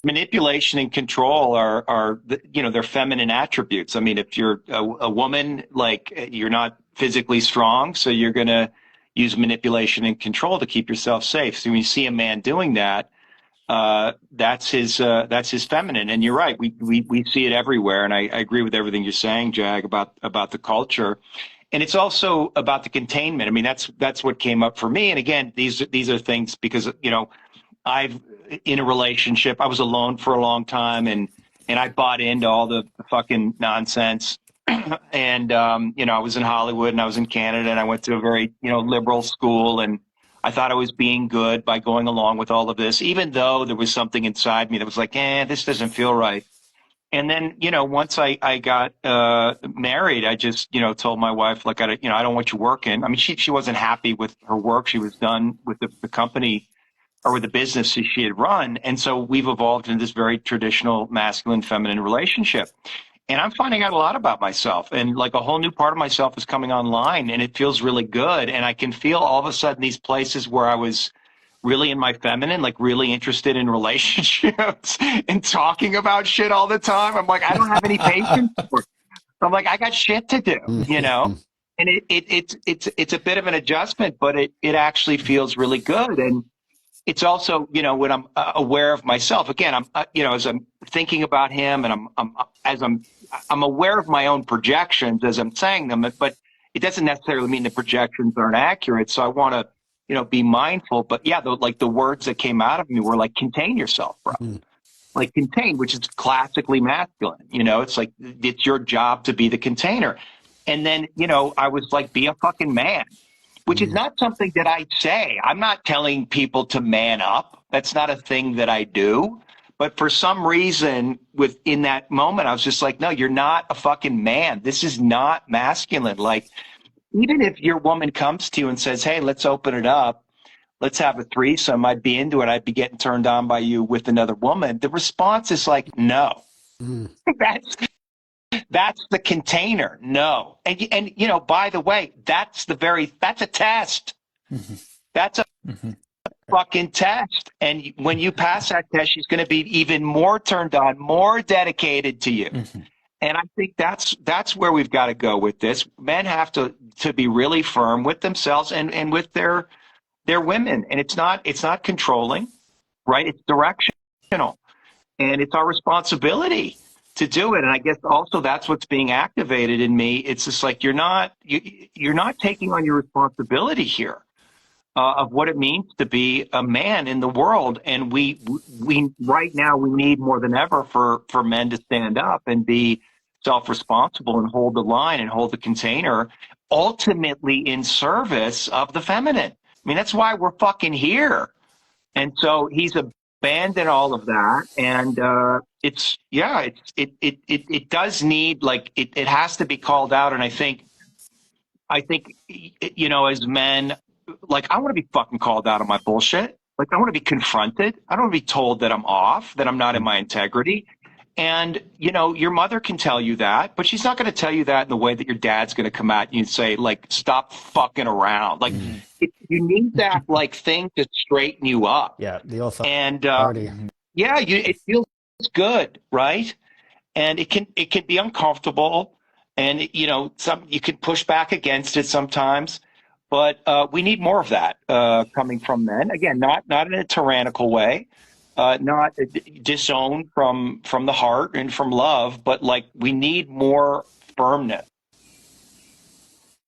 Manipulation and control are they're feminine attributes. I mean, if you're a woman, like, you're not physically strong, so you're going to use manipulation and control to keep yourself safe. So when you see a man doing that, that's his feminine. And you're right, we see it everywhere. And I agree with everything you're saying, Jag, about the culture. And it's also about the containment. I mean, that's what came up for me. And again, these are things because I've in a relationship. I was alone for a long time, and I bought into all the fucking nonsense. And I was in Hollywood and I was in Canada, and I went to a very liberal school, and I thought I was being good by going along with all of this, even though there was something inside me that was like, this doesn't feel right. And then, once I got married, I just, told my wife, like, I don't want you working. I mean, she wasn't happy with her work. She was done with the company or with the business that she had run. And so we've evolved into this very traditional masculine feminine relationship. And I'm finding out a lot about myself, and like a whole new part of myself is coming online, and it feels really good. And I can feel all of a sudden these places where I was really in my feminine, like really interested in relationships and talking about shit all the time. I'm like, I don't have any patience for it. I'm like, I got shit to do, and it's a bit of an adjustment, but it actually feels really good. And it's also, when I'm aware of myself again, I'm, as I'm thinking about him, and I'm aware of my own projections as I'm saying them, but it doesn't necessarily mean the projections aren't accurate. So I want to, be mindful. But yeah, like the words that came out of me were like, contain yourself, bro. Like contain, which is classically masculine. It's like, it's your job to be the container. And then, I was like, be a fucking man, which is not something that I say. I'm not telling people to man up. That's not a thing that I do. But for some reason, in that moment, I was just like, no, you're not a fucking man. This is not masculine. Like, even if your woman comes to you and says, hey, let's open it up, let's have a threesome, I'd be into it. I'd be getting turned on by you with another woman. The response is like, no. That's the container. No. And by the way, that's a test. That's a fucking test. And when you pass that test, she's going to be even more turned on, more dedicated to you. And I think that's where we've got to go with this. Men have to be really firm with themselves and with their women. And it's not controlling, right? It's directional. And it's our responsibility to do it. And I guess also that's what's being activated in me. It's just like, you're not taking on your responsibility here of what it means to be a man in the world. And we right now, we need more than ever for men to stand up and be self-responsible and hold the line and hold the container, ultimately in service of the feminine. I mean, that's why we're fucking here. And so he's abandoned all of that. And it does need, like, it has to be called out. And I think, as men, like, I want to be fucking called out on my bullshit. Like, I want to be confronted. I don't want to be told that I'm off, that I'm not in my integrity. And, your mother can tell you that, but she's not going to tell you that in the way that your dad's going to come at you and say, like, stop fucking around. Like, you need that, like, thing to straighten you up. Yeah, the authority. And, it feels good, right? And it can be uncomfortable. And, you can push back against it sometimes. But we need more of that coming from men. Again, not in a tyrannical way. Not disowned from the heart and from love, but like, we need more firmness.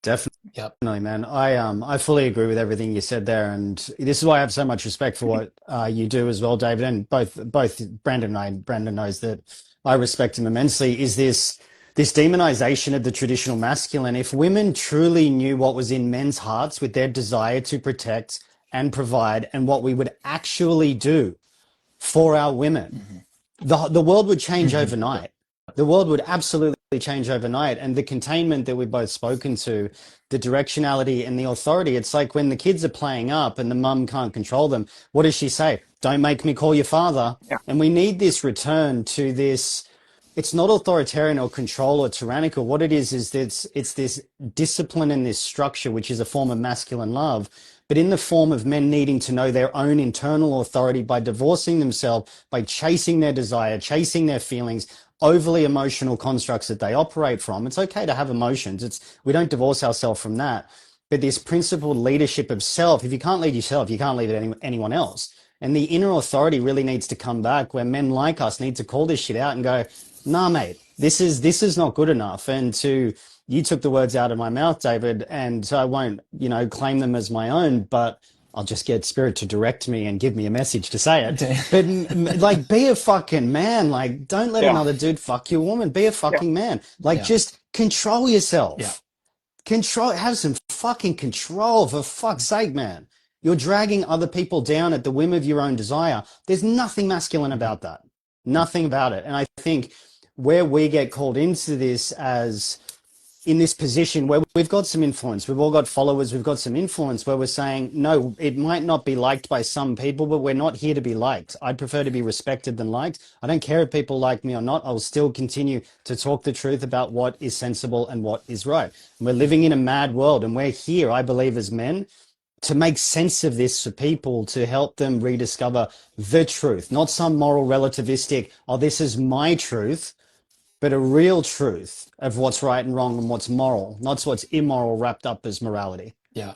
Definitely, man. I fully agree with everything you said there, and this is why I have so much respect for what you do as well, David. And both Brandon and I, Brandon knows that I respect him immensely. Is this demonization of the traditional masculine? If women truly knew what was in men's hearts with their desire to protect and provide, and what we would actually do for our women, the world would change overnight. The world would absolutely change overnight. And the containment that we've both spoken to, the directionality and the authority, it's like when the kids are playing up and the mum can't control them, what does she say? Don't make me call your father. Yeah. And we need this return to this. It's not authoritarian or control or tyrannical. What it is that it's this discipline and this structure, which is a form of masculine love, but in the form of men needing to know their own internal authority by divorcing themselves, by chasing their desire, chasing their feelings, overly emotional constructs that they operate from. It's okay to have emotions. We don't divorce ourselves from that. But this principled leadership of self, if you can't lead yourself, you can't lead anyone else. And the inner authority really needs to come back, where men like us need to call this shit out and go, nah, mate, this is not good enough. And you took the words out of my mouth, David, and so I won't, claim them as my own, but I'll just get spirit to direct me and give me a message to say it. But like, be a fucking man. Like, don't let another dude fuck your woman. Be a fucking man. Like, just control yourself. Have some fucking control, for fuck's sake, man. You're dragging other people down at the whim of your own desire. There's nothing masculine about that. Nothing about it. And I think where we get called into this as in this position where we've got some influence, we've all got followers, we've got some influence, where we're saying, no, it might not be liked by some people, but we're not here to be liked. I'd prefer to be respected than liked. I don't care if people like me or not. I'll still continue to talk the truth about what is sensible and what is right. And we're living in a mad world, and we're here, I believe, as men, to make sense of this for people, to help them rediscover the truth, not some moral relativistic, oh, this is my truth, but a real truth of what's right and wrong and what's moral, not what's immoral wrapped up as morality. Yeah.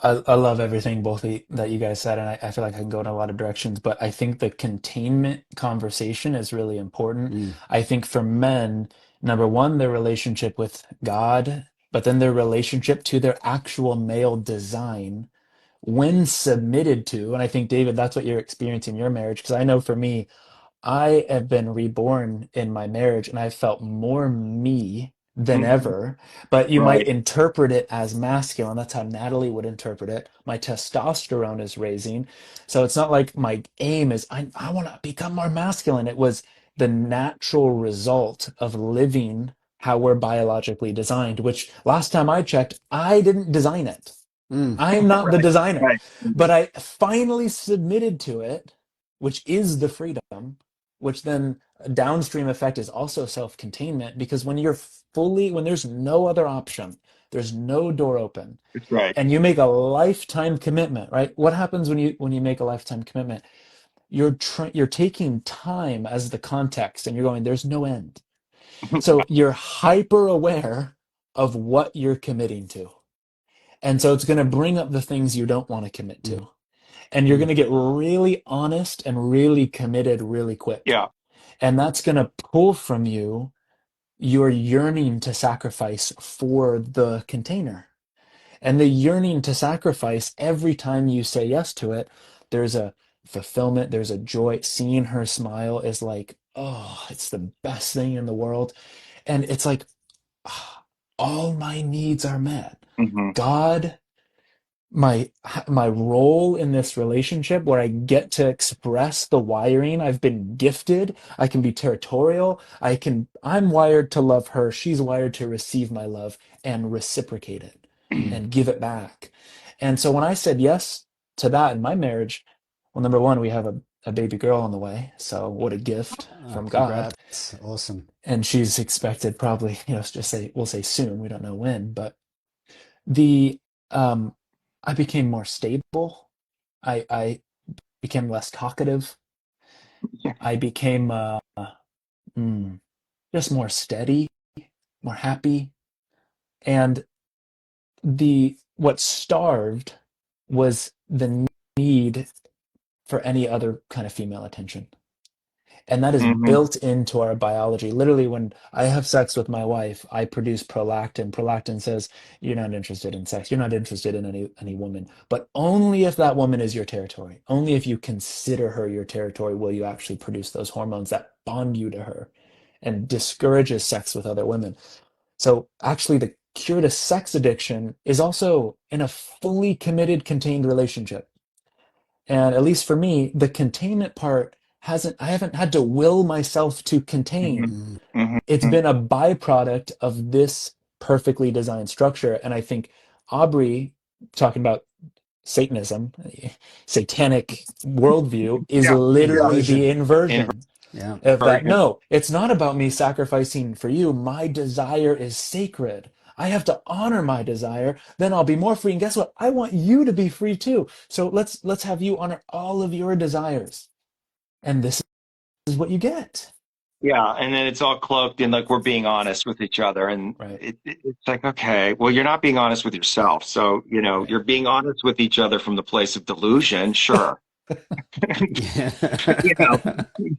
I love everything that you guys said, and I feel like I can go in a lot of directions, but I think the containment conversation is really important. I think for men, number one, their relationship with God, but then their relationship to their actual male design when submitted to, and I think, David, that's what you're experiencing in your marriage, because I know for me, I have been reborn in my marriage and I felt more me than Mhm. ever. But you might Right. interpret it as masculine. That's how Natalie would interpret it. My testosterone is raising. So it's not like my aim is, I want to become more masculine. It was the natural result of living how we're biologically designed, which last time I checked, I didn't design it. Mm. I'm not the Right. designer, Right. but I finally submitted to it, which is the freedom, which then a downstream effect is also self-containment, because when you're fully, when there's no other option, there's no door open, That's right. and you make a lifetime commitment, right? What happens when you make a lifetime commitment? You're taking time as the context and you're going, there's no end. So you're hyper aware of what you're committing to. And so it's going to bring up the things you don't want to commit Mm. to. And you're going to get really honest and really committed really quick. Yeah. And that's going to pull from you your yearning to sacrifice for the container. And the yearning to sacrifice, every time you say yes to it, there's a fulfillment, there's a joy. Seeing her smile is like, oh, it's the best thing in the world. And it's like, ah, all my needs are met. Hmm. God, my my role in this relationship where I get to express the wiring I've been gifted. I can be territorial. I'm wired to love her. She's wired to receive my love and reciprocate it and give it back. And so when I said yes to that in my marriage, well, number one, we have a baby girl on the way. So what a gift from God. Congrats. Awesome. And she's expected probably, just say, we'll say soon. We don't know when, but the um I became more stable. I became less talkative. Yeah. I became mm, just more steady, more happy. And the what starved was the need for any other kind of female attention. And that is Hmm. built into our biology. Literally, when I have sex with my wife, I produce prolactin. Prolactin says you're not interested in sex, you're not interested in any woman, but only if that woman is your territory. Only if you consider her your territory will you actually produce those hormones that bond you to her and discourages sex with other women. So actually, the cure to sex addiction is also in a fully committed, contained relationship. And at least for me, the containment part I haven't had to will myself to Hmm. contain. Mm. It's Hmm. been a byproduct of this perfectly designed structure. And I think Aubrey, talking about Satanism, satanic worldview, is Yeah. literally the Inversion. inversion Yeah. of that. Inversion. No, it's not about me sacrificing for you. My desire is sacred. I have to honor my desire, then I'll be more free. And guess what? I want you to be free too. So let's have you honor all of your desires. And this is what you get. Yeah. And then it's all cloaked in like we're being honest with each other. And Right. it's like, okay, well, you're not being honest with yourself. So, Right. you're being honest with each other from the place of delusion. Sure. you know, Yeah.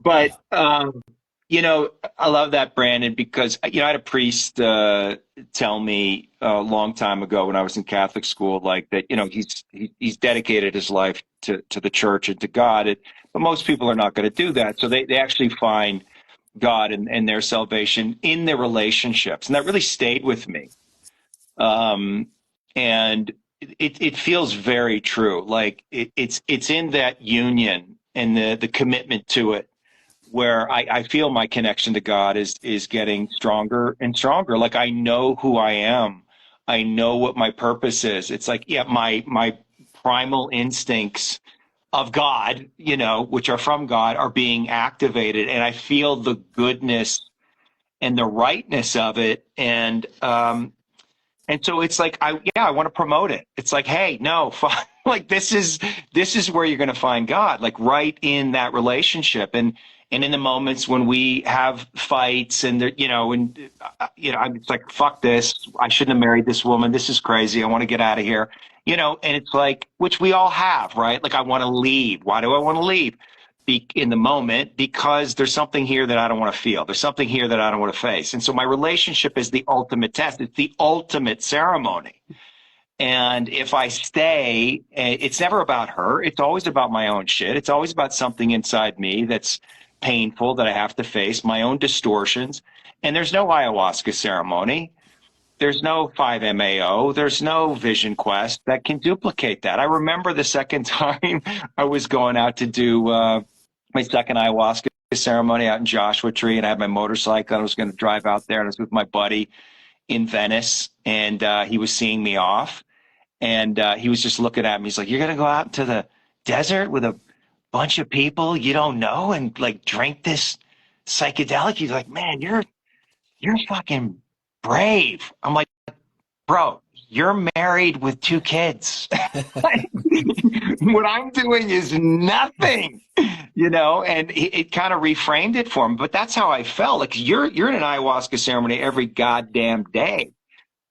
but, I love that, Brandon, because, I had a priest tell me a long time ago when I was in Catholic school, like that, he's dedicated his life to the church and to God. But most people are not going to do that. So they actually find God and their salvation in their relationships. And that really stayed with me. Um, and it feels very true. Like it's in that union and the commitment to it where I feel my connection to God is getting stronger and stronger. Like I know who I am. I know what my purpose is. It's like, yeah, my primal instincts of God, which are from God, are being activated. And I feel the goodness and the rightness of it. And so it's like, I want to promote it. It's like, hey, no, like this is where you're going to find God, like right in that relationship. And in the moments when we have fights and I'm it's like, fuck this. I shouldn't have married this woman. This is crazy. I want to get out of here. And it's like, which we all have, right? Like, I want to leave. Why do I want to leave? In the moment, because there's something here that I don't want to feel. There's something here that I don't want to face. And so my relationship is the ultimate test. It's the ultimate ceremony. And if I stay, it's never about her. It's always about my own shit. It's always about something inside me that's painful that I have to face, my own distortions. And there's no ayahuasca ceremony. There's no 5-MAO. There's no Vision Quest that can duplicate that. I remember the second time I was going out to do my second ayahuasca ceremony out in Joshua Tree, and I had my motorcycle. And I was going to drive out there, and I was with my buddy in Venice, and he was seeing me off. And he was just looking at me. He's like, "You're going to go out into the desert with a bunch of people you don't know and like drink this psychedelic?" He's like, "Man, you're fucking brave." I'm like, "Bro, you're married with 2 kids. What I'm doing is nothing, you know." And it kind of reframed it for him. But that's how I felt. Like you're in an ayahuasca ceremony every goddamn day.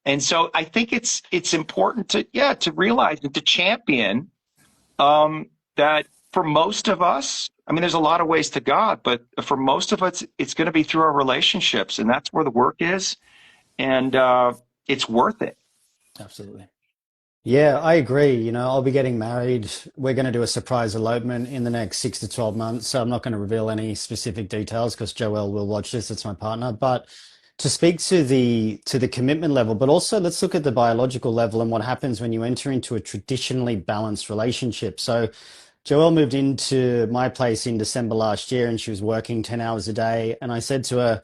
And so I think it's important to realize and to champion that for most of us, I mean, there's a lot of ways to God, but for most of us, it's going to be through our relationships, and that's where the work is, and it's worth it. Absolutely. Yeah, I agree. You know, I'll be getting married. We're going to do a surprise elopement in the next 6 to 12 months. So I'm not going to reveal any specific details because Joelle will watch this. It's my partner. But to speak to the commitment level, but also let's look at the biological level and what happens when you enter into a traditionally balanced relationship. So Joelle moved into my place in December last year and she was working 10 hours a day. And I said to her,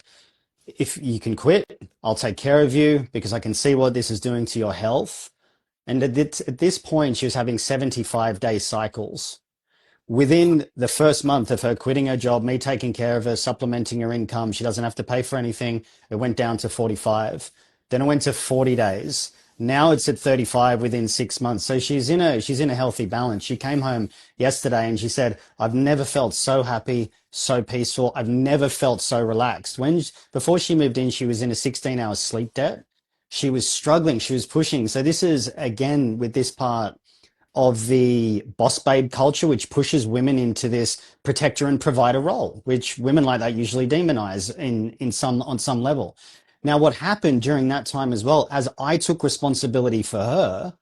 if you can quit, I'll take care of you because I can see what this is doing to your health. And at this point, she was having 75-day cycles. Within the first month of her quitting her job, me taking care of her, supplementing her income, she doesn't have to pay for anything. It went down to 45. Then it went to 40 days. Now it's at 35 within 6 months. So she's in a healthy balance. She came home yesterday and she said, "I've never felt so happy, so peaceful. I've never felt so relaxed." Before she moved in, she was in a 16-hour sleep debt. She was struggling. She was pushing. So this is again with this part of the boss babe culture, which pushes women into this protector and provider role, which women like that usually demonize in some on some level. Now, what happened during that time as well, as I took responsibility for her,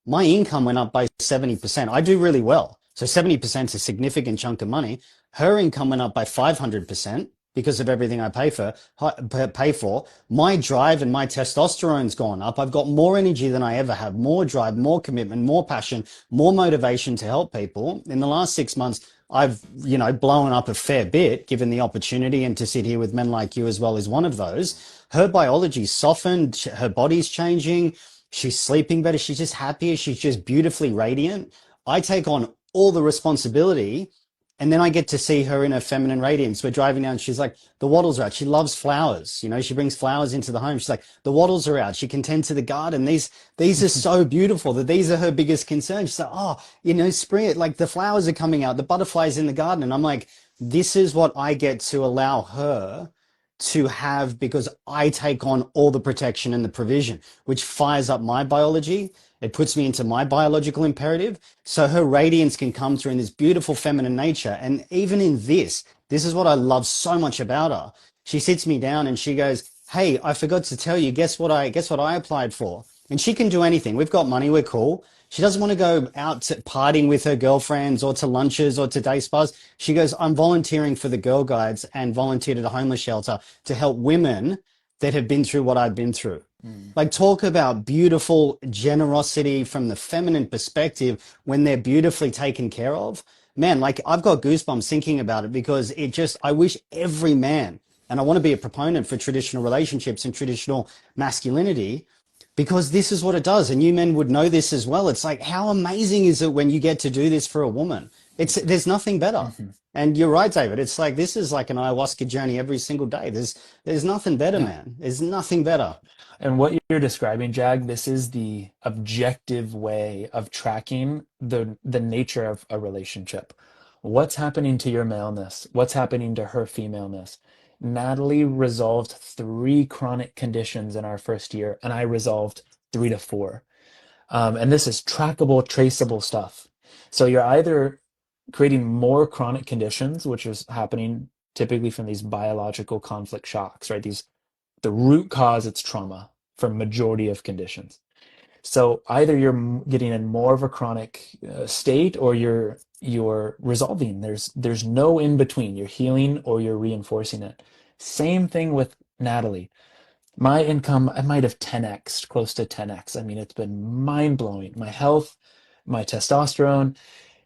my income went up by 70%. I do really well. So 70% is a significant chunk of money. Her income went up by 500% because of everything I pay for. My drive and my testosterone's gone up. I've got more energy than I ever have, more drive, more commitment, more passion, more motivation to help people. In the last 6 months, I've, blown up a fair bit given the opportunity, and to sit here with men like you as well is one of those. Her biology's softened, her body's changing, she's sleeping better, she's just happier, she's just beautifully radiant. I take on all the responsibility and then I get to see her in her feminine radiance. We're driving down. She's like, the wattles are out. She loves flowers. She brings flowers into the home. She's like, the wattles are out. She can tend to the garden. These are so beautiful that these are her biggest concerns. She's like, oh, spring, like the flowers are coming out, the butterflies in the garden. And I'm like, this is what I get to allow her to have because I take on all the protection and the provision, which fires up my biology. It puts me into my biological imperative. So her radiance can come through in this beautiful feminine nature. And even in this is what I love so much about her. She sits me down and she goes, "Hey, I forgot to tell you, guess what I applied for?" And she can do anything. We've got money, we're cool. She doesn't want to go out to partying with her girlfriends or to lunches or to day spas. She goes, "I'm volunteering for the Girl Guides and volunteered at a homeless shelter to help women that have been through what I've been through." Like, talk about beautiful generosity from the feminine perspective when they're beautifully taken care of. Man, like, I've got goosebumps thinking about it because I wish every man, and I want to be a proponent for traditional relationships and traditional masculinity, because this is what it does. And you men would know this as well. It's like, how amazing is it when you get to do this for a woman? There's nothing better. Mm-hmm. And you're right, David. It's like, this is like an ayahuasca journey every single day. There's nothing better, Yeah. man. There's nothing better. And what you're describing, Jag, this is the objective way of tracking the nature of a relationship. What's happening to your maleness? What's happening to her femaleness? Natalie resolved 3 chronic conditions in our first year, and I resolved 3 to 4. And this is trackable, traceable stuff. So you're either creating more chronic conditions, which is happening typically from these biological conflict shocks, right? The root cause, it's trauma for majority of conditions. So either you're getting in more of a chronic state, or you're resolving. There's no in between. You're healing or you're reinforcing it. Same thing with Natalie. My income, I might have 10x, close to 10x. I mean, it's been mind blowing. My health, my testosterone.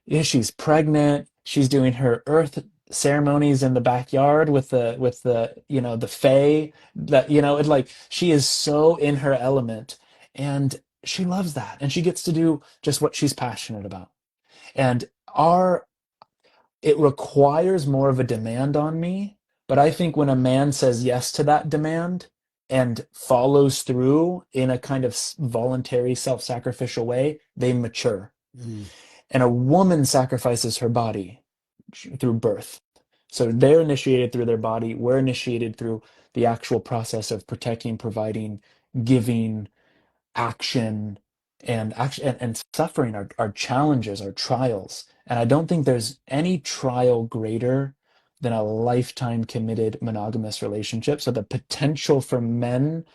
Yeah, she's pregnant. She's doing her earth ceremonies in the backyard with the the fae. That it, like, she is so in her element, and she loves that, and she gets to do just what she's passionate about. And our it requires more of a demand on me, but I think when a man says yes to that demand and follows through in a kind of voluntary self-sacrificial way, they mature. Mm. And a woman sacrifices her body through birth. So they're initiated through their body. We're initiated through the actual process of protecting, providing, giving, action, and suffering, our challenges, our trials. And I don't think there's any trial greater than a lifetime committed monogamous relationship. So the potential for men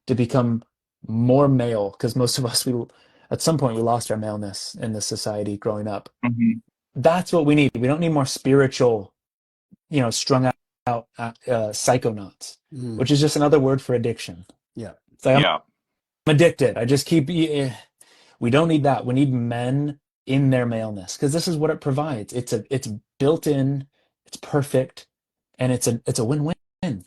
to become more male, because most of us, we at some point we lost our maleness in this society growing up. Mhm. That's what we need. We don't need more spiritual, strung out psychonauts, Mm. which is just another word for addiction. Yeah. It's like, I'm Yeah. addicted. I just keep. We don't need that. We need men in their maleness, because this is what it provides. It's built in. It's perfect, and it's a win-win.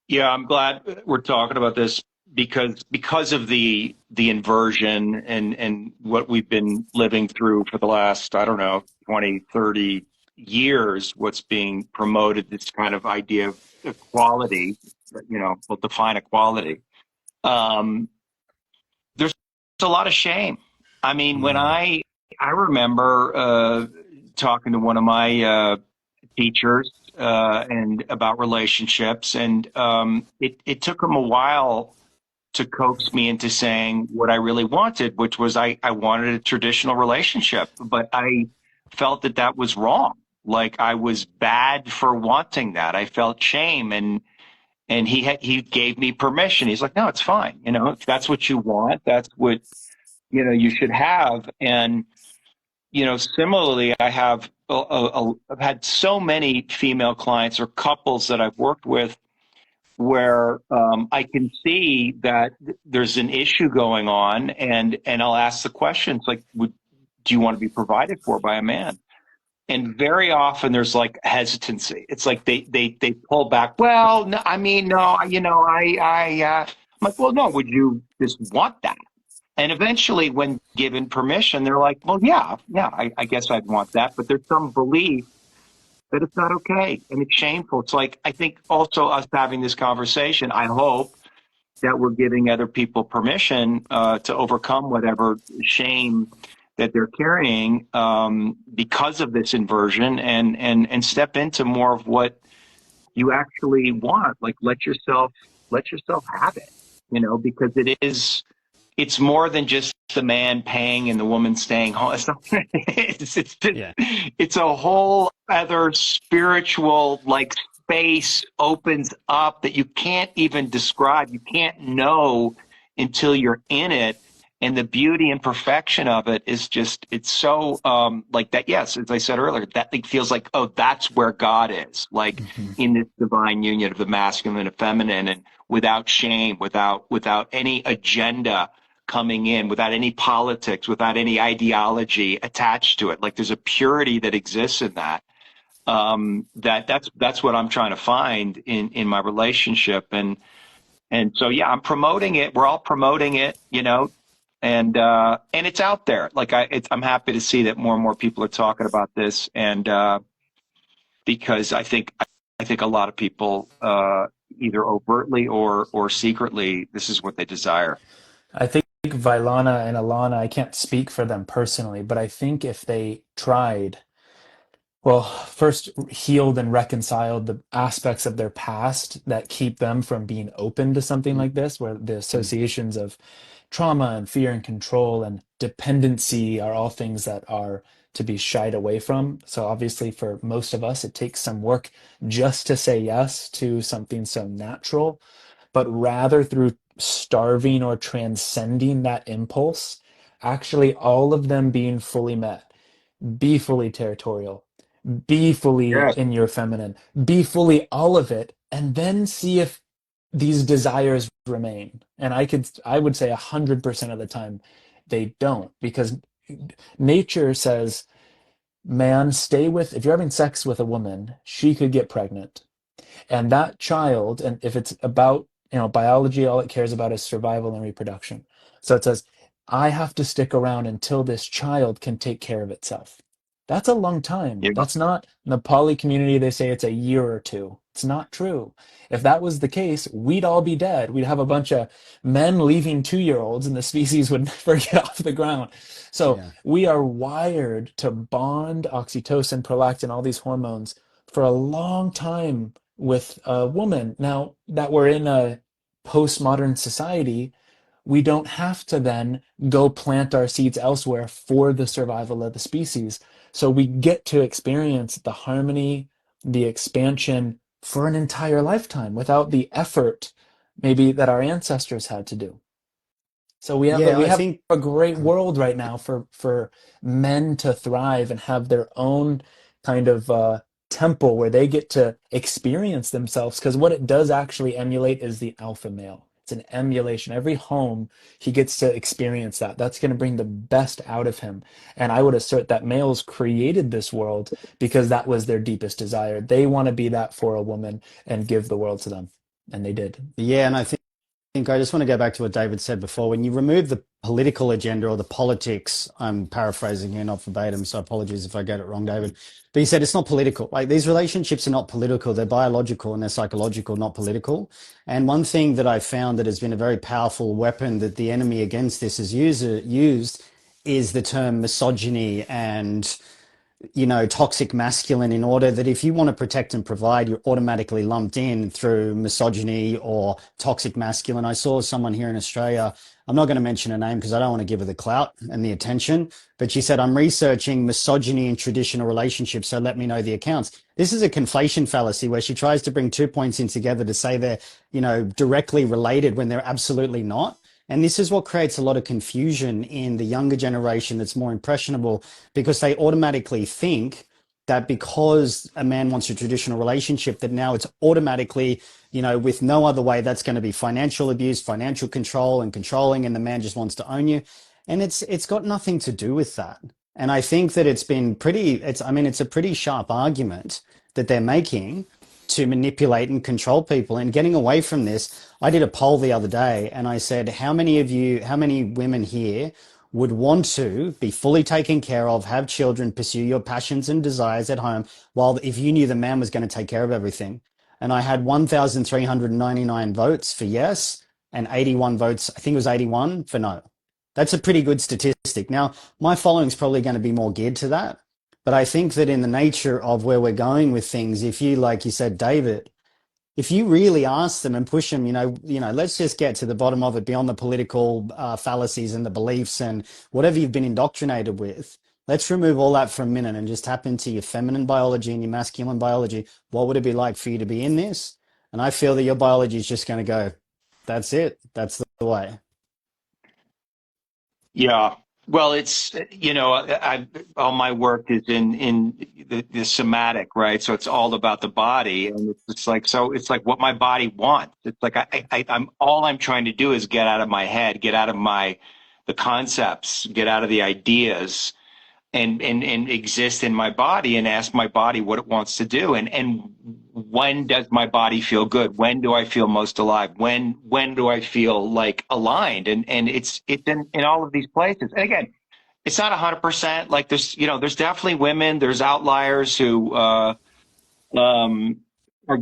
Yeah, I'm glad we're talking about this because of the inversion and what we've been living through for the last, I don't know, 20, 30 years, what's being promoted, this kind of idea of equality, we'll define equality. Um, there's a lot of shame. I mean, when Mm. I remember talking to one of my teachers and about relationships, and it took him a while to coax me into saying what I really wanted, which was I wanted a traditional relationship, but I felt that that was wrong. Like I was bad for wanting that. I felt shame, and he gave me permission. He's like, no, it's fine. If that's what you want, that's what you should have. And similarly, I've had so many female clients or couples that I've worked with where I can see that there's an issue going on, and I'll ask the questions like, do you want to be provided for by a man? And very often there's like hesitancy. It's like they pull back. Well, no, I mean, no, I'm like, well, no, would you just want that? And eventually, when given permission, they're like, well, yeah, I guess I'd want that. But there's some belief that it's not okay and it's shameful. It's like, I think also us having this conversation, I hope that we're giving other people permission to overcome whatever shame that they're carrying because of this inversion, and step into more of what you actually want. Like let yourself have it, because it's more than just the man paying and the woman staying home. It's not, Yeah. it's a whole other spiritual like space opens up that you can't even describe. You can't know until you're in it. And the beauty and perfection of it is just, it's so like that. Yes, as I said earlier, that thing feels like, oh, that's where God is, like Mhm. in this divine union of the masculine and feminine, and without shame, without any agenda coming in, without any politics, without any ideology attached to it. Like there's a purity that exists in that. That's what I'm trying to find in my relationship, and so yeah, I'm promoting it. We're all promoting it, and it's out there. Like I'm happy to see that more and more people are talking about this, and because I think a lot of people either overtly or secretly, this is what they desire. I think Vailana and Alana, I can't speak for them personally, but I think if they tried, well, first healed and reconciled the aspects of their past that keep them from being open to something Mm. like this, where the Mm. associations of trauma and fear and control and dependency are all things that are to be shied away from. So obviously for most of us, it takes some work just to say yes to something so natural, but rather through starving or transcending that impulse, actually all of them being fully met. Be fully territorial, be fully Yes. in your feminine, be fully all of it, and then see if these desires remain. And I would say 100% of the time they don't, because nature says, man, stay with, if you're having sex with a woman, she could get pregnant. And that child, and if it's about, biology, all it cares about is survival and reproduction. So it says, I have to stick around until this child can take care of itself. That's a long time. Yeah. That's not, in the poly community, they say it's a year or two. It's not true. If that was the case, we'd all be dead. We'd have a bunch of men leaving 2-year-olds and the species would never get off the ground. So Yeah. we are wired to bond oxytocin, prolactin, all these hormones for a long time with a woman. Now that we're in a postmodern society, we don't have to then go plant our seeds elsewhere for the survival of the species. So we get to experience the harmony, the expansion for an entire lifetime without the effort maybe that our ancestors had to do. So we have a, Yeah, we I have think a great world right now for men to thrive and have their own kind of temple where they get to experience themselves. Because what it does actually emulate is the alpha male. It's an emulation. Every home he gets to experience that. That's going to bring the best out of him. And I would assert that males created this world because that was their deepest desire. They want to be that for a woman and give the world to them, and they did. yeah, and I think I just want to go back to what David said before. When you remove the political agenda or the politics, I'm paraphrasing here, not verbatim, so apologies if I get it wrong, David. But he said it's not political. Like these relationships are not political, they're biological and they're psychological, not political. And one thing that I found that has been a very powerful weapon that the enemy against this has used is the term misogyny and toxic masculine, in order that if you want to protect and provide, you're automatically lumped in through misogyny or toxic masculine. I saw someone here in Australia, I'm not going to mention her name because I don't want to give her the clout and the attention, but she said, I'm researching misogyny in traditional relationships, so let me know the accounts. This is a conflation fallacy where she tries to bring 2 points in together to say they're, directly related when they're absolutely not. And this is what creates a lot of confusion in the younger generation that's more impressionable, because they automatically think that because a man wants a traditional relationship, that now it's automatically, with no other way, that's going to be financial abuse, financial control and controlling, and the man just wants to own you. And it's got nothing to do with that. And I think that it's a pretty sharp argument that they're making to manipulate and control people and getting away from this. I did a poll the other day and I said, how many women here would want to be fully taken care of, have children, pursue your passions and desires at home, while if you knew the man was going to take care of everything? And I had 1,399 votes for yes and 81 votes, I think it was 81 for no. That's a pretty good statistic. Now, my following's probably going to be more geared to that. But I think that in the nature of where we're going with things, if you, like you said, David, if you really ask them and push them, let's just get to the bottom of it beyond the political fallacies and the beliefs and whatever you've been indoctrinated with. Let's remove all that for a minute and just tap into your feminine biology and your masculine biology. What would it be like for you to be in this? And I feel that your biology is just going to go, that's it. That's the way. Yeah. Well, it's, all my work is in the somatic, right? So it's all about the body, and it's like what my body wants. It's like I'm trying to do is get out of my head, get out of the concepts, get out of the ideas, and exist in my body and ask my body what it wants to do. And when does my body feel good? When do I feel most alive? When do I feel like aligned? And it's in all of these places. And again, it's not 100%. Like there's definitely women, there's outliers who or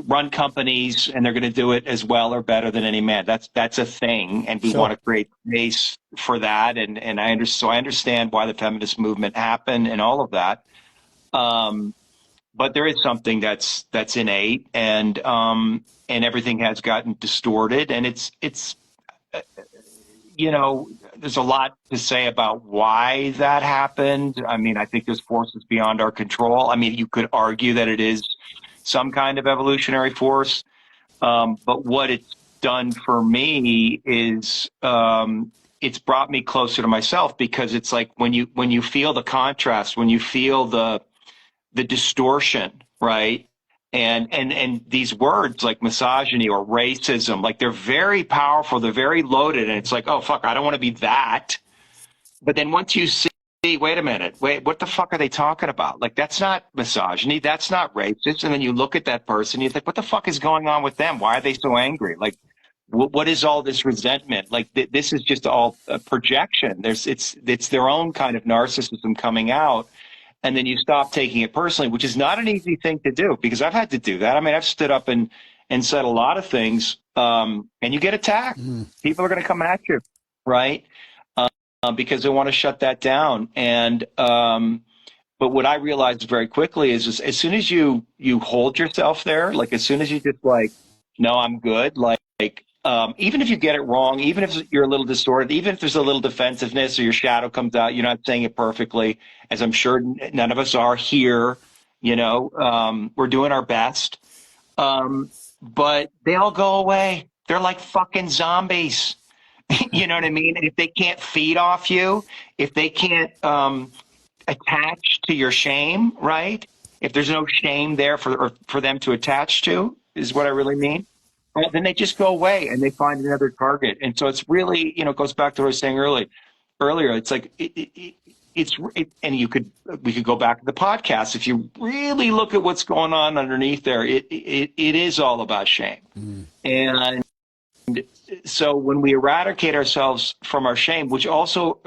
run companies, and they're going to do it as well or better than any man. That's a thing, and we want Sure. to create space for that. And I understand why the feminist movement happened and all of that. But there is something that's innate, and everything has gotten distorted, and it's there's a lot to say about why that happened. I mean, I think there's forces beyond our control. I mean, you could argue that it is some kind of evolutionary force, but what it's done for me is it's brought me closer to myself, because it's like when you feel the contrast, when you feel the distortion, right? And these words like misogyny or racism, like they're very powerful, they're very loaded, and it's like, oh fuck, I don't want to be that. But then once you see, wait a minute, wait, what the fuck are they talking about? Like, that's not misogyny, that's not racist. And then you look at that person, you think, what the fuck is going on with them? Why are they so angry? Like, what is all this resentment? Like, this is just all a projection. It's their own kind of narcissism coming out. And then you stop taking it personally, which is not an easy thing to do, because I've had to do that. I mean, I've stood up and said a lot of things, and you get attacked. People are going to come at you, right? Because they want to shut that down. And but what I realized very quickly is as soon as you hold yourself there, like as soon as you just like, no, I'm good, like even if you get it wrong, even if you're a little distorted, even if there's a little defensiveness or your shadow comes out, you're not saying it perfectly, as I'm sure none of us are here. We're doing our best, but they all go away. They're like fucking zombies. You know what I mean? And if they can't feed off you, if they can't attach to your shame, right? If there's no shame there for them to attach to, is what I really mean. Well, then they just go away and they find another target. And so it's really, it goes back to what I was saying earlier. It's like and we could go back to the podcast. If you really look at what's going on underneath there, it is all about shame. And so when we eradicate ourselves from our shame, which also,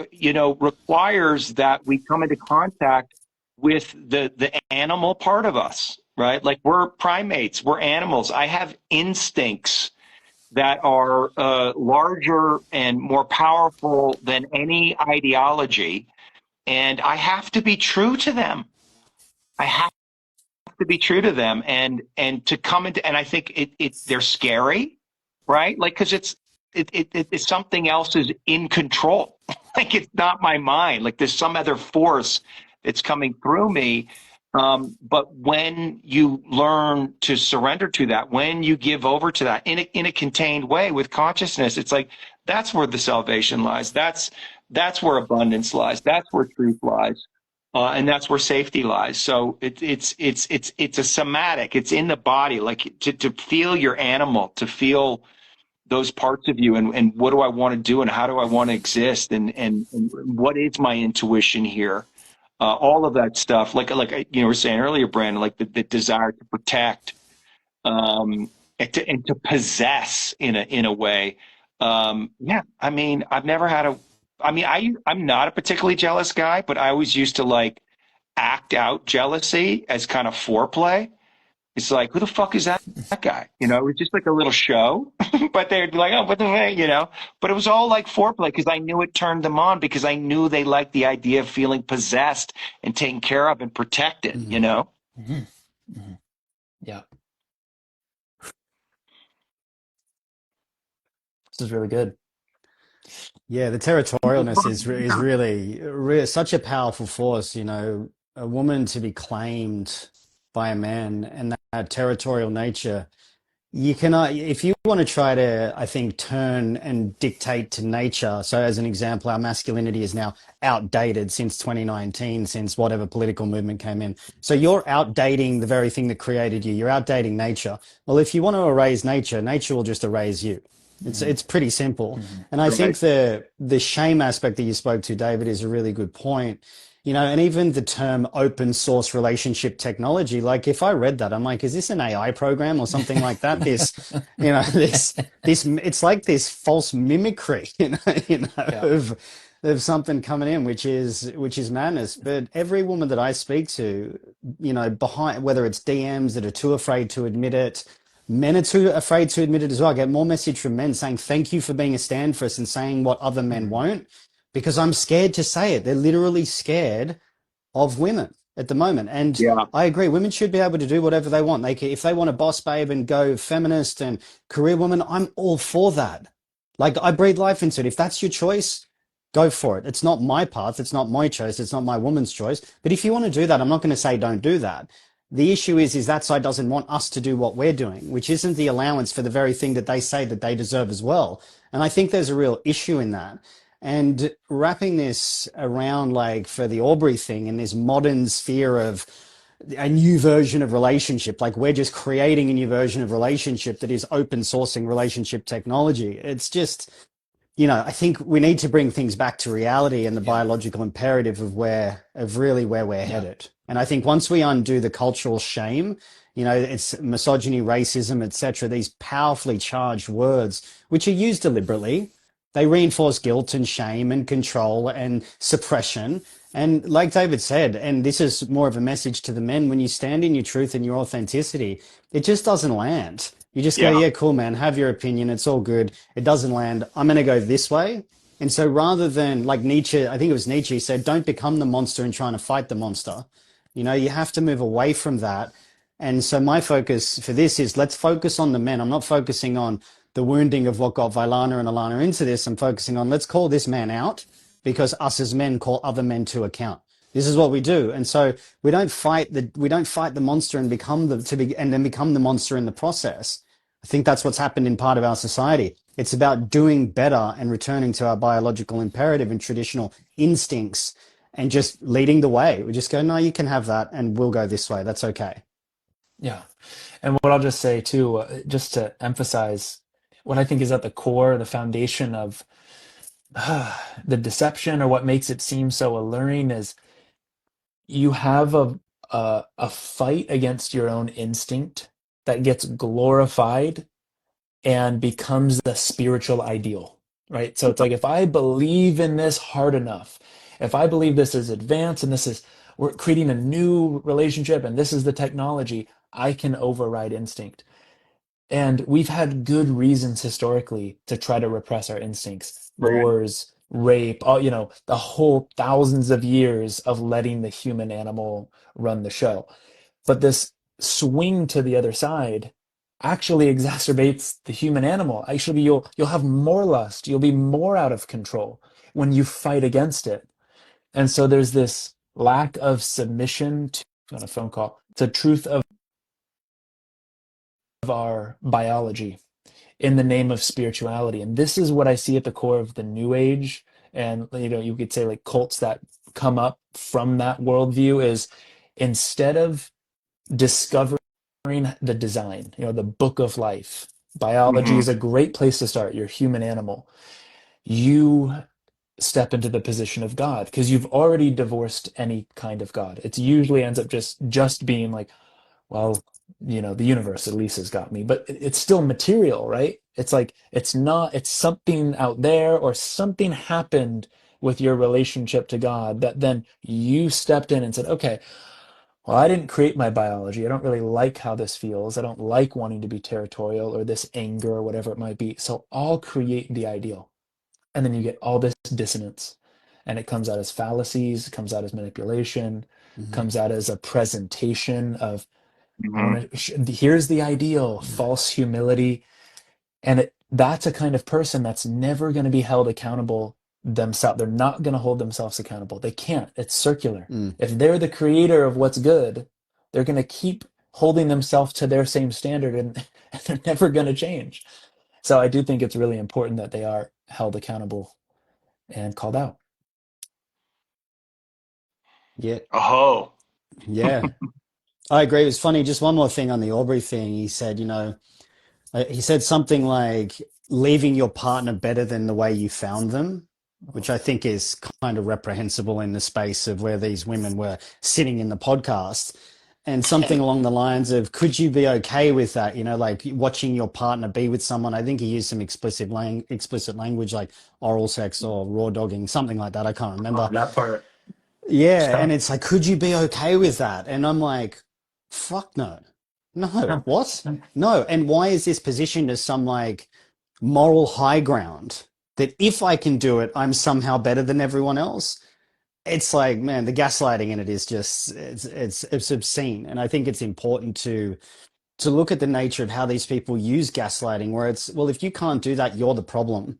requires that we come into contact with the animal part of us, right? Like, we're primates, we're animals. I have instincts that are larger and more powerful than any ideology, and I have to be true to them. I have to be true to them, and to come into, and I think they're scary, right? Like, because it's something else is in control. Like, it's not my mind. Like, there's some other force that's coming through me. But when you learn to surrender to that, when you give over to that in a contained way with consciousness, it's like, that's where the salvation lies. That's where abundance lies. That's where truth lies. And that's where safety lies. So it's a somatic. It's in the body, like to feel your animal, to feel those parts of you, and what do I want to do, and how do I want to exist, and what is my intuition here? All of that stuff, like you were saying earlier, Brandon, like the desire to protect, and to possess in a way. Yeah, I mean, I've never had a. I mean, I'm not a particularly jealous guy, but I always used to like act out jealousy as kind of foreplay. It's like, who the fuck is that guy? It was just like a little show, but they'd be like, oh, what the heck, But it was all like foreplay, because I knew it turned them on, because I knew they liked the idea of feeling possessed and taken care of and protected, Mm-hmm. Mm-hmm. Yeah. This is really good. Yeah, the territorialness is really such a powerful force. A woman to be claimed by a man, and that territorial nature. You cannot, if you want to try to, I think, turn and dictate to nature. So, as an example, our masculinity is now outdated since 2019, since whatever political movement came in. So, you're outdating the very thing that created you. You're outdating nature. Well, if you want to erase nature, nature will just erase you. It's pretty simple. And I think the shame aspect that you spoke to, David, is a really good point. And even the term open source relationship technology, like if I read that, I'm like, is this an AI program or something like that? It's like this false mimicry, Yeah. of something coming in, which is madness. But every woman that I speak to, behind, whether it's DMs that are too afraid to admit it, men are too afraid to admit it as well. I get more message from men saying, thank you for being a stand for us and saying what other men won't, because I'm scared to say it. They're literally scared of women at the moment. And Yeah. I agree, women should be able to do whatever they want. If they want to boss babe and go feminist and career woman, I'm all for that. Like, I breathe life into it. If that's your choice, go for it. It's not my path. It's not my choice. It's not my woman's choice. But if you want to do that, I'm not going to say don't do that. The issue is that side doesn't want us to do what we're doing, which isn't the allowance for the very thing that they say that they deserve as well. And I think there's a real issue in that. And wrapping this around, like for the Aubrey thing in this modern sphere of a new version of relationship, like we're just creating a new version of relationship that is open sourcing relationship technology. It's just, I think we need to bring things back to reality and the Yeah. biological imperative of really where we're Yeah. headed. And I think once we undo the cultural shame, it's misogyny, racism, etc., these powerfully charged words, which are used deliberately, they reinforce guilt and shame and control and suppression. And like David said, and this is more of a message to the men, when you stand in your truth and your authenticity, it just doesn't land. You just go, Yeah. yeah, cool, man, have your opinion. It's all good. It doesn't land. I'm going to go this way. And so rather than like Nietzsche, I think it was Nietzsche said, don't become the monster and trying to fight the monster. You have to move away from that. And so my focus for this is let's focus on the men. I'm not focusing on the wounding of what got Vailana and Alana into this. I'm focusing on let's call this man out because us as men call other men to account. This is what we do. And so we don't fight the monster and and then become the monster in the process. I think that's what's happened in part of our society. It's about doing better and returning to our biological imperative and traditional instincts and just leading the way. We just go, no, you can have that and we'll go this way. That's okay. Yeah. And what I'll just say too, just to emphasize what I think is at the core, the foundation of the deception, or what makes it seem so alluring, is you have a fight against your own instinct that gets glorified and becomes the spiritual ideal, right? So it's like, if I believe in this hard enough, if I believe this is advanced and we're creating a new relationship and this is the technology, I can override instinct. And we've had good reasons historically to try to repress our instincts. Right. Wars, rape, all, the whole thousands of years of letting the human animal run the show. But this swing to the other side actually exacerbates the human animal. Actually, you'll have more lust, you'll be more out of control when you fight against it. And so there's this lack of submission to, on a phone call, to truth of our biology in the name of spirituality. And this is what I see at the core of the New Age. And, you could say like cults that come up from that worldview is, instead of discovering the design, the book of life, biology Hmm. is a great place to start, your human animal. You step into the position of God because you've already divorced any kind of God. It usually ends up just being like, well, the universe at least has got me, but it's still material, right? It's like, it's something out there, or something happened with your relationship to God that then you stepped in and said, okay, well, I didn't create my biology. I don't really like how this feels. I don't like wanting to be territorial, or this anger, or whatever it might be. So I'll create the ideal. And then you get all this dissonance. And it comes out as fallacies, it comes out as manipulation, Mhm. comes out as a presentation of, I Hmm. want to, here's the ideal, false humility. And that's a kind of person that's never going to be held accountable themselves. They're not going to hold themselves accountable. They can't. It's circular. Mm. If they're the creator of what's good, they're going to keep holding themselves to their same standard, and they're never going to change. So I do think it's really important that they are held accountable and called out. Yeah. Oh. Yeah. I agree. It was funny. Just one more thing on the Aubrey thing. He said, he said something like leaving your partner better than the way you found them, which I think is kind of reprehensible in the space of where these women were sitting in the podcast. And something along the lines of, could you be okay with that? Like watching your partner be with someone. I think he used some explicit language like oral sex or raw dogging, something like that. I can't remember. Oh, that part. It's Yeah, and tough. it's like, could you be okay with that? And I'm like, fuck no. No. What? No. And why is this positioned as some like moral high ground that if I can do it, I'm somehow better than everyone else? It's like, man, the gaslighting in it is just it's obscene. And I think it's important to look at the nature of how these people use gaslighting, where it's, well, if you can't do that, you're the problem.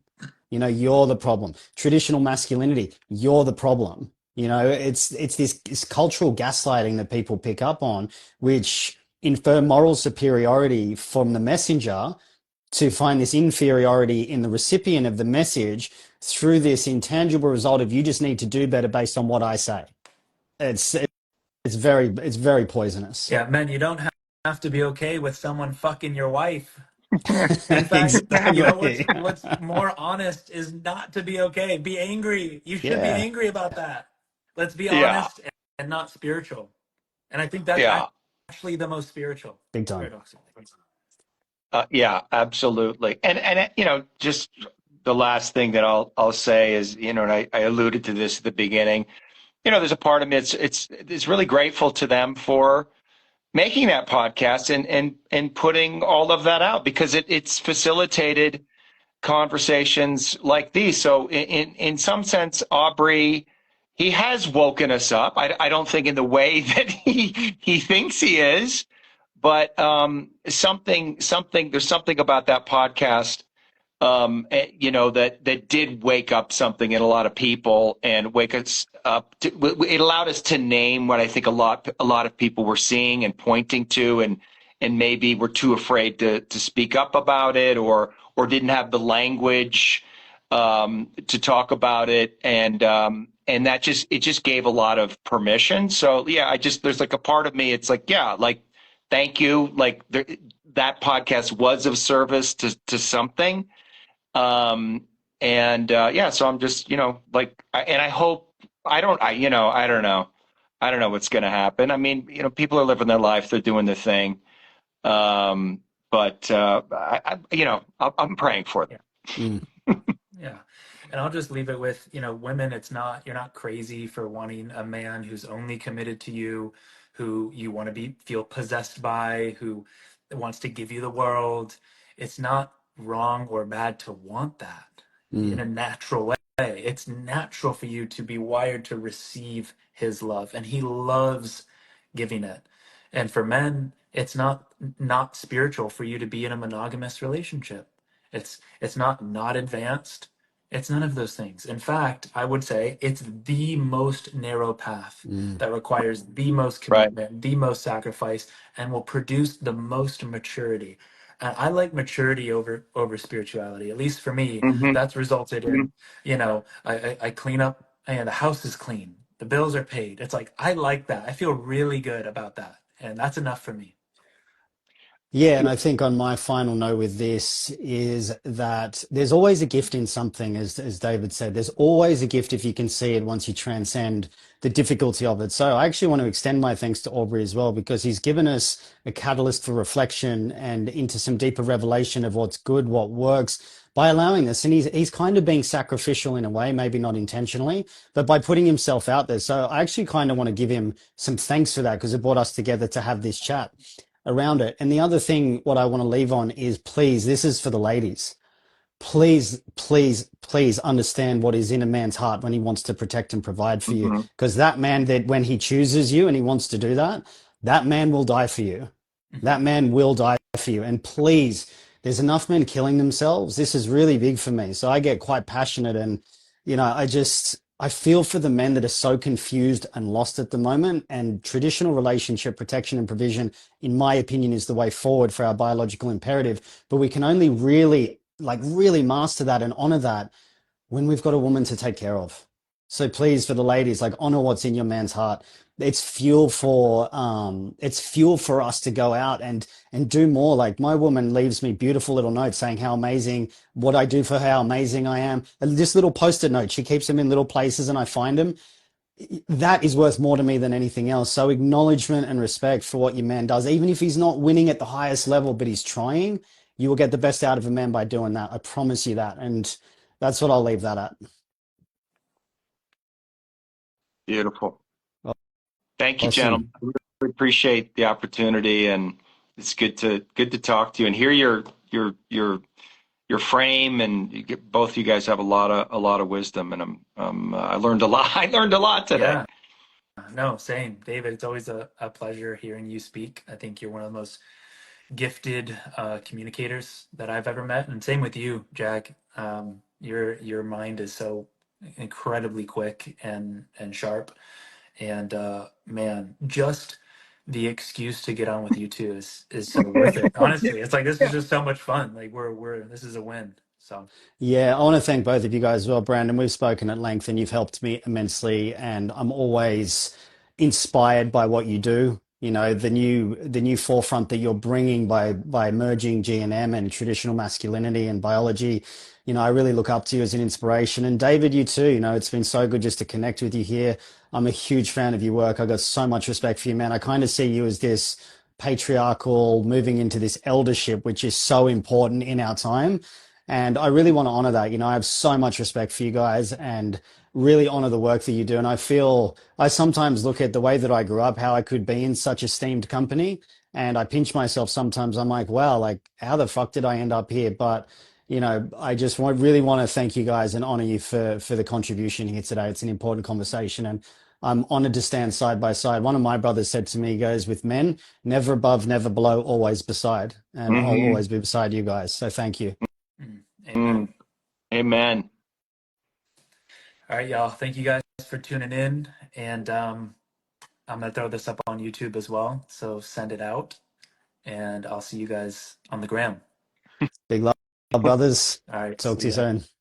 You're the problem. Traditional masculinity, you're the problem. You know, it's this cultural gaslighting that people pick up on, which infer moral superiority from the messenger to find this inferiority in the recipient of the message through this intangible result of you just need to do better based on what I say. It's it's very poisonous. Yeah, men, you don't have to be okay with someone fucking your wife. In fact, you know Exactly. what's more honest is not to be okay. Be angry. You should be Yeah. angry about that. Let's be Yeah, honest and not spiritual. And I think that's yeah, actually the most spiritual, Big time. paradoxically. yeah, absolutely. And just the last thing that I'll say is, and I alluded to this at the beginning. There's a part of me it's really grateful to them for making that podcast and putting all of that out because it's facilitated conversations like these. So in some sense, Aubrey, he has woken us up. I don't think in the way that he thinks he is, but there's something about that podcast that did wake up something in a lot of people and wake us up. It allowed us to name what I think a lot of people were seeing and pointing to, and maybe were too afraid to speak up about it, or didn't have the language to talk about it, and it just gave a lot of permission. So yeah, there's like a part of me. It's like, yeah, like thank you, like that podcast was of service to something. um and yeah, so I'm just, and I hope, I don't know, what's going to happen. I mean, people are living their life, they're doing their thing. But I'm praying for them. Yeah. Mm, Yeah. And I'll just leave it with, women, you're not crazy for wanting a man who's only committed to you, who you want to feel possessed by, who wants to give you the world. It's not wrong or bad to want that in mm, a natural way. It's natural for you to be wired to receive his love, and he loves giving it. And for men, it's not spiritual for you to be in a monogamous relationship. It's not advanced. It's none of those things. In fact, I would say it's the most narrow path mm. that requires the most Right. commitment, the most sacrifice, and will produce the most maturity. And I like maturity over spirituality. At least for me, Hmm. that's resulted in, I clean up and the house is clean. The bills are paid. It's like I like that. I feel really good about that. And that's enough for me. Yeah, and I think on my final note with this is that there's always a gift in something, as David said. There's always a gift if you can see it once you transcend the difficulty of it. So I actually want to extend my thanks to Aubrey as well, because he's given us a catalyst for reflection and into some deeper revelation of what's good, what works by allowing this. And he's kind of being sacrificial in a way, maybe not intentionally, but by putting himself out there. So I actually kind of want to give him some thanks for that, because it brought us together to have this chat around it. And the other thing, what I want to leave on is, please, this is for the ladies. Please, please, please understand what is in a man's heart when he wants to protect and provide for you. Hmm. Because that man, that when he chooses you and he wants to do that, that man will die for you. Mhm. That man will die for you. And please, there's enough men killing themselves. This is really big for me. So I get quite passionate, and, I feel for the men that are so confused and lost at the moment. And traditional relationship protection and provision, in my opinion, is the way forward for our biological imperative. But we can only really master that and honor that when we've got a woman to take care of. So please, for the ladies, like, honor what's in your man's heart. It's fuel for us to go out and do more. Like, my woman leaves me beautiful little notes saying how amazing what I do for her, how amazing I am. And this little post-it note, she keeps them in little places and I find them. That is worth more to me than anything else. So acknowledgement and respect for what your man does, even if he's not winning at the highest level, but he's trying. You will get the best out of a man by doing that. I promise you that. And that's what I'll leave that at. Beautiful. Thank you, gentlemen. Awesome. I really appreciate the opportunity, and it's good to talk to you and hear your frame, and both you guys have a lot of wisdom, and I learned a lot. I learned a lot today. Yeah. No, same. David, it's always a pleasure hearing you speak. I think you're one of the most gifted communicators that I've ever met. And same with you, Jack. Your mind is so incredibly quick and sharp. And man, just the excuse to get on with you two is so worth it. Honestly, it's like this is just so much fun. Like we're this is a win. So Yeah, I want to thank both of you guys as well, Brandon. We've spoken at length and you've helped me immensely, and I'm always inspired by what you do. You know, the new forefront that you're bringing by merging G&M and traditional masculinity and biology. You know, I really look up to you as an inspiration. And David, you too. You know, it's been so good just to connect with you here. I'm a huge fan of your work. I got so much respect for you, man. I kind of see you as this patriarchal moving into this eldership, which is so important in our time. And I really want to honor that. You know, I have so much respect for you guys and really honor the work that you do. And I feel I sometimes look at the way that I grew up, how I could be in such esteemed company. And I pinch myself sometimes. I'm like, wow, like how the fuck did I end up here? But, you know, I just really want to thank you guys and honor you for the contribution here today. It's an important conversation. And I'm honored to stand side by side. One of my brothers said to me, he goes, with men, never above, never below, always beside. And I'll Mm-hmm. always be beside you guys. So thank you. amen. Amen. All right, y'all. Thank you guys for tuning in. And I'm going to throw this up on YouTube as well. So send it out. And I'll see you guys on the gram. Big love, brothers. All right. Talk See to you ya. soon.